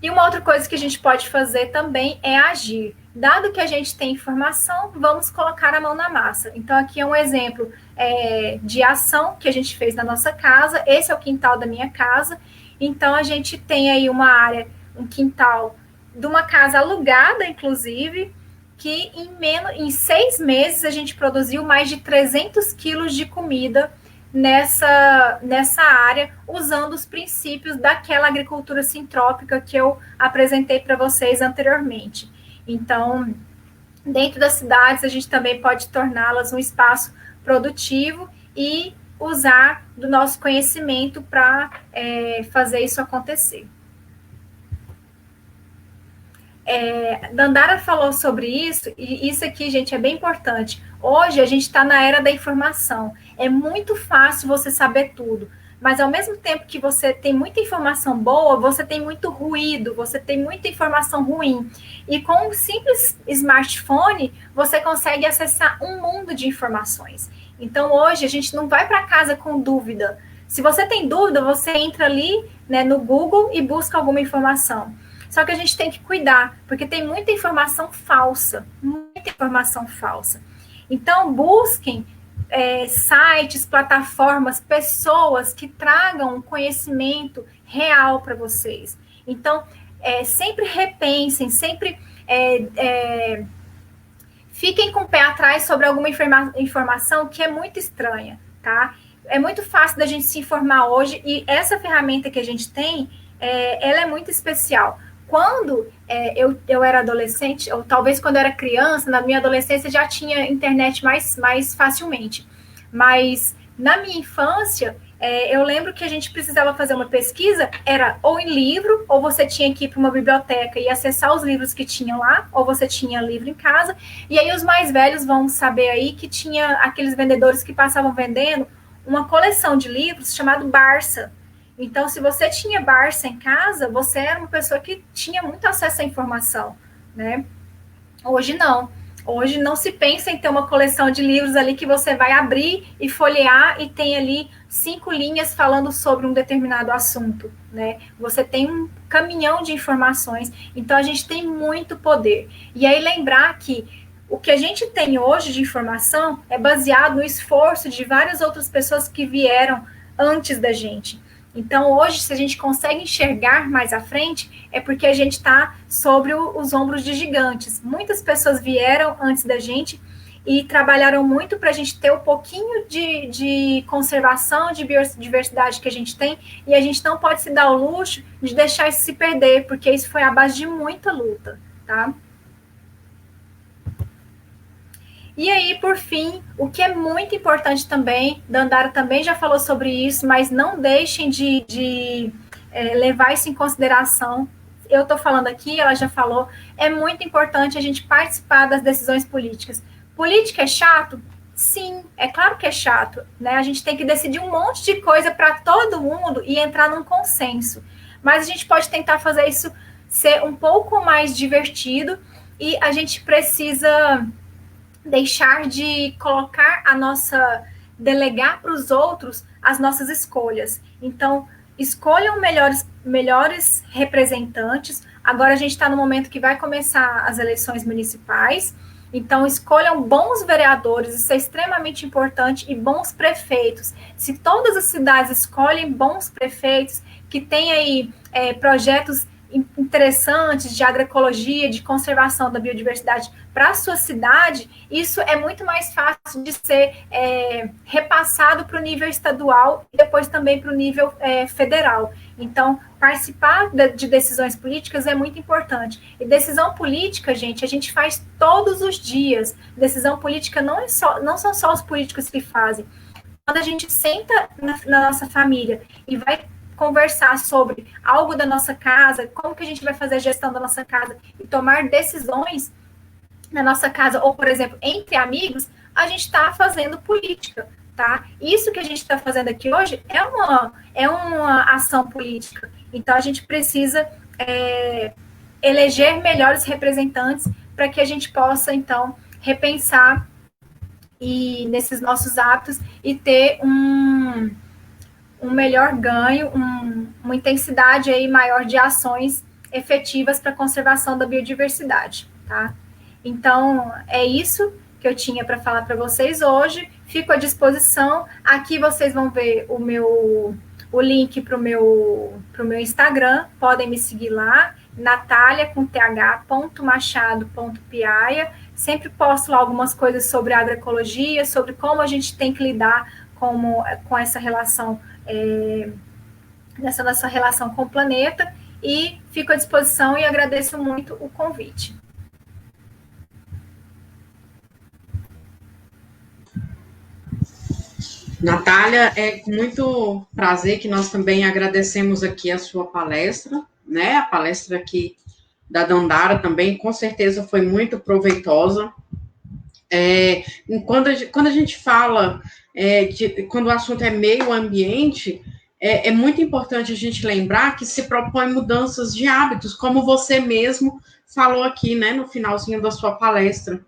E uma outra coisa que a gente pode fazer também é agir. Dado que a gente tem informação, vamos colocar a mão na massa. Então, aqui é um exemplo de ação que a gente fez na nossa casa. Esse é o quintal da minha casa. Então, a gente tem aí uma área, um quintal de uma casa alugada, inclusive, que em 6 meses a gente produziu mais de 300 quilos de comida nessa área, usando os princípios daquela agricultura sintrópica que eu apresentei para vocês anteriormente. Então, dentro das cidades, a gente também pode torná-las um espaço produtivo e usar do nosso conhecimento para fazer isso acontecer. Dandara falou sobre isso, e isso aqui, gente, é bem importante. Hoje, a gente está na era da informação. É muito fácil você saber tudo, mas ao mesmo tempo que você tem muita informação boa, você tem muito ruído, você tem muita informação ruim. E com um simples smartphone, você consegue acessar um mundo de informações. Então, hoje, a gente não vai para casa com dúvida. Se você tem dúvida, você entra ali, né, no Google e busca alguma informação. Só que a gente tem que cuidar, porque tem muita informação falsa, muita informação falsa. Então, busquem sites, plataformas, pessoas que tragam conhecimento real para vocês. Então, sempre repensem, sempre fiquem com o pé atrás sobre alguma informação que é muito estranha, tá? É muito fácil da gente se informar hoje, e essa ferramenta que a gente tem, ela é muito especial. Quando eu era adolescente, ou talvez quando eu era criança, na minha adolescência já tinha internet mais facilmente. Mas na minha infância, eu lembro que a gente precisava fazer uma pesquisa, era ou em livro, ou você tinha que ir para uma biblioteca e acessar os livros que tinham lá, ou você tinha livro em casa. E aí os mais velhos vão saber aí que tinha aqueles vendedores que passavam vendendo uma coleção de livros chamado Barça. Então, se você tinha Barça em casa, você era uma pessoa que tinha muito acesso à informação, né? Hoje não. Hoje não se pensa em ter uma coleção de livros ali que você vai abrir e folhear e tem ali 5 linhas falando sobre um determinado assunto, né? Você tem um caminhão de informações, então a gente tem muito poder. E aí lembrar que o que a gente tem hoje de informação é baseado no esforço de várias outras pessoas que vieram antes da gente. Então, hoje, se a gente consegue enxergar mais à frente, é porque a gente está sobre os ombros de gigantes. Muitas pessoas vieram antes da gente e trabalharam muito para a gente ter o pouquinho de conservação, de biodiversidade que a gente tem, e a gente não pode se dar o luxo de deixar isso se perder, porque isso foi a base de muita luta, tá? E aí, por fim, o que é muito importante também, Dandara também já falou sobre isso, mas não deixem de levar isso em consideração. Eu estou falando aqui, ela já falou, é muito importante a gente participar das decisões políticas. Política é chato? Sim, é claro que é chato, né? A gente tem que decidir um monte de coisa para todo mundo e entrar num consenso. Mas a gente pode tentar fazer isso ser um pouco mais divertido e a gente precisa deixar de colocar delegar para os outros as nossas escolhas. Então, escolham melhores representantes. Agora a gente está no momento que vai começar as eleições municipais, então escolham bons vereadores, isso é extremamente importante, e bons prefeitos. Se todas as cidades escolhem bons prefeitos, que têm aí projetos interessantes de agroecologia, de conservação da biodiversidade para a sua cidade, isso é muito mais fácil de ser repassado para o nível estadual e depois também para o nível federal. Então, participar de decisões políticas é muito importante. E decisão política, gente, a gente faz todos os dias. Decisão política não são só os políticos que fazem. Quando a gente senta na nossa família e vai conversar sobre algo da nossa casa, como que a gente vai fazer a gestão da nossa casa e tomar decisões na nossa casa, ou, por exemplo, entre amigos, a gente está fazendo política, tá? Isso que a gente está fazendo aqui hoje é uma ação política. Então, a gente precisa eleger melhores representantes para que a gente possa, então, repensar nesses nossos hábitos e ter um melhor ganho, uma intensidade aí maior de ações efetivas para a conservação da biodiversidade, tá? Então, é isso que eu tinha para falar para vocês hoje. Fico à disposição. Aqui vocês vão ver o link para o meu Instagram. Podem me seguir lá, natalia.machado.piaia. Sempre posto lá algumas coisas sobre agroecologia, sobre como a gente tem que lidar com essa relação, nessa nossa relação com o planeta. E fico à disposição e agradeço muito o convite. Natália, é com muito prazer que nós também agradecemos aqui a sua palestra, né? A palestra aqui da Dandara também, com certeza foi muito proveitosa. Quando a gente fala, quando o assunto é meio ambiente, é muito importante a gente lembrar que se propõe mudanças de hábitos, como você mesmo falou aqui, né, no finalzinho da sua palestra.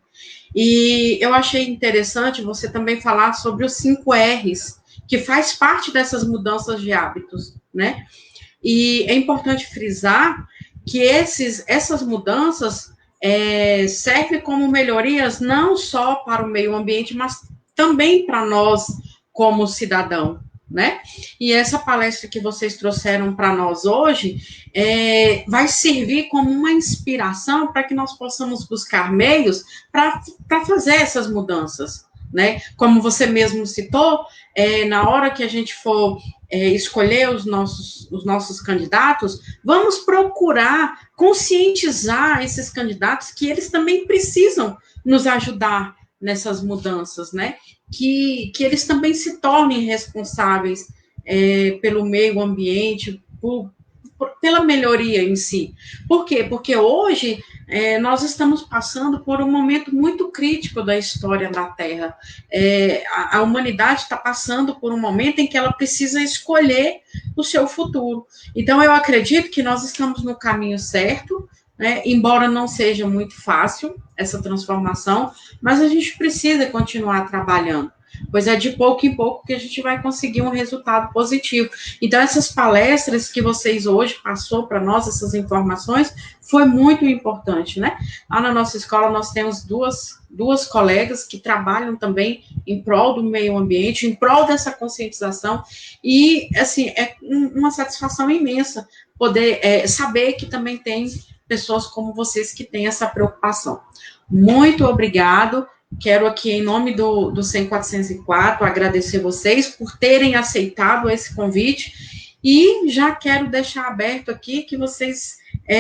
E eu achei interessante você também falar sobre os 5 R's, que faz parte dessas mudanças de hábitos, né? E é importante frisar que essas mudanças servem como melhorias não só para o meio ambiente, mas também para nós como cidadão, né? E essa palestra que vocês trouxeram para nós hoje vai servir como uma inspiração para que nós possamos buscar meios para fazer essas mudanças, né? Como você mesmo citou, na hora que a gente for escolher os nossos candidatos, vamos procurar conscientizar esses candidatos que eles também precisam nos ajudar nessas mudanças, né? Que eles também se tornem responsáveis pelo meio ambiente, pela melhoria em si. Por quê? Porque hoje nós estamos passando por um momento muito crítico da história da Terra. A humanidade está passando por um momento em que ela precisa escolher o seu futuro. Então, eu acredito que nós estamos no caminho certo, né? Embora não seja muito fácil essa transformação, mas a gente precisa continuar trabalhando, pois é de pouco em pouco que a gente vai conseguir um resultado positivo. Então, essas palestras que vocês hoje passou para nós, essas informações, foi muito importante, né? Lá na nossa escola, nós temos duas colegas que trabalham também em prol do meio ambiente, em prol dessa conscientização, e, assim, é uma satisfação imensa poder saber que também tem pessoas como vocês que têm essa preocupação. Muito obrigado. Quero aqui, em nome do 100.404, agradecer vocês por terem aceitado esse convite e já quero deixar aberto aqui que vocês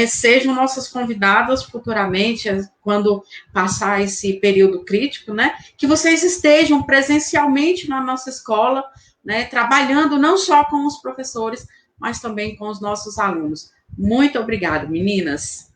sejam nossas convidadas futuramente, quando passar esse período crítico, né? Que vocês estejam presencialmente na nossa escola, né? Trabalhando não só com os professores, mas também com os nossos alunos. Muito obrigada, meninas.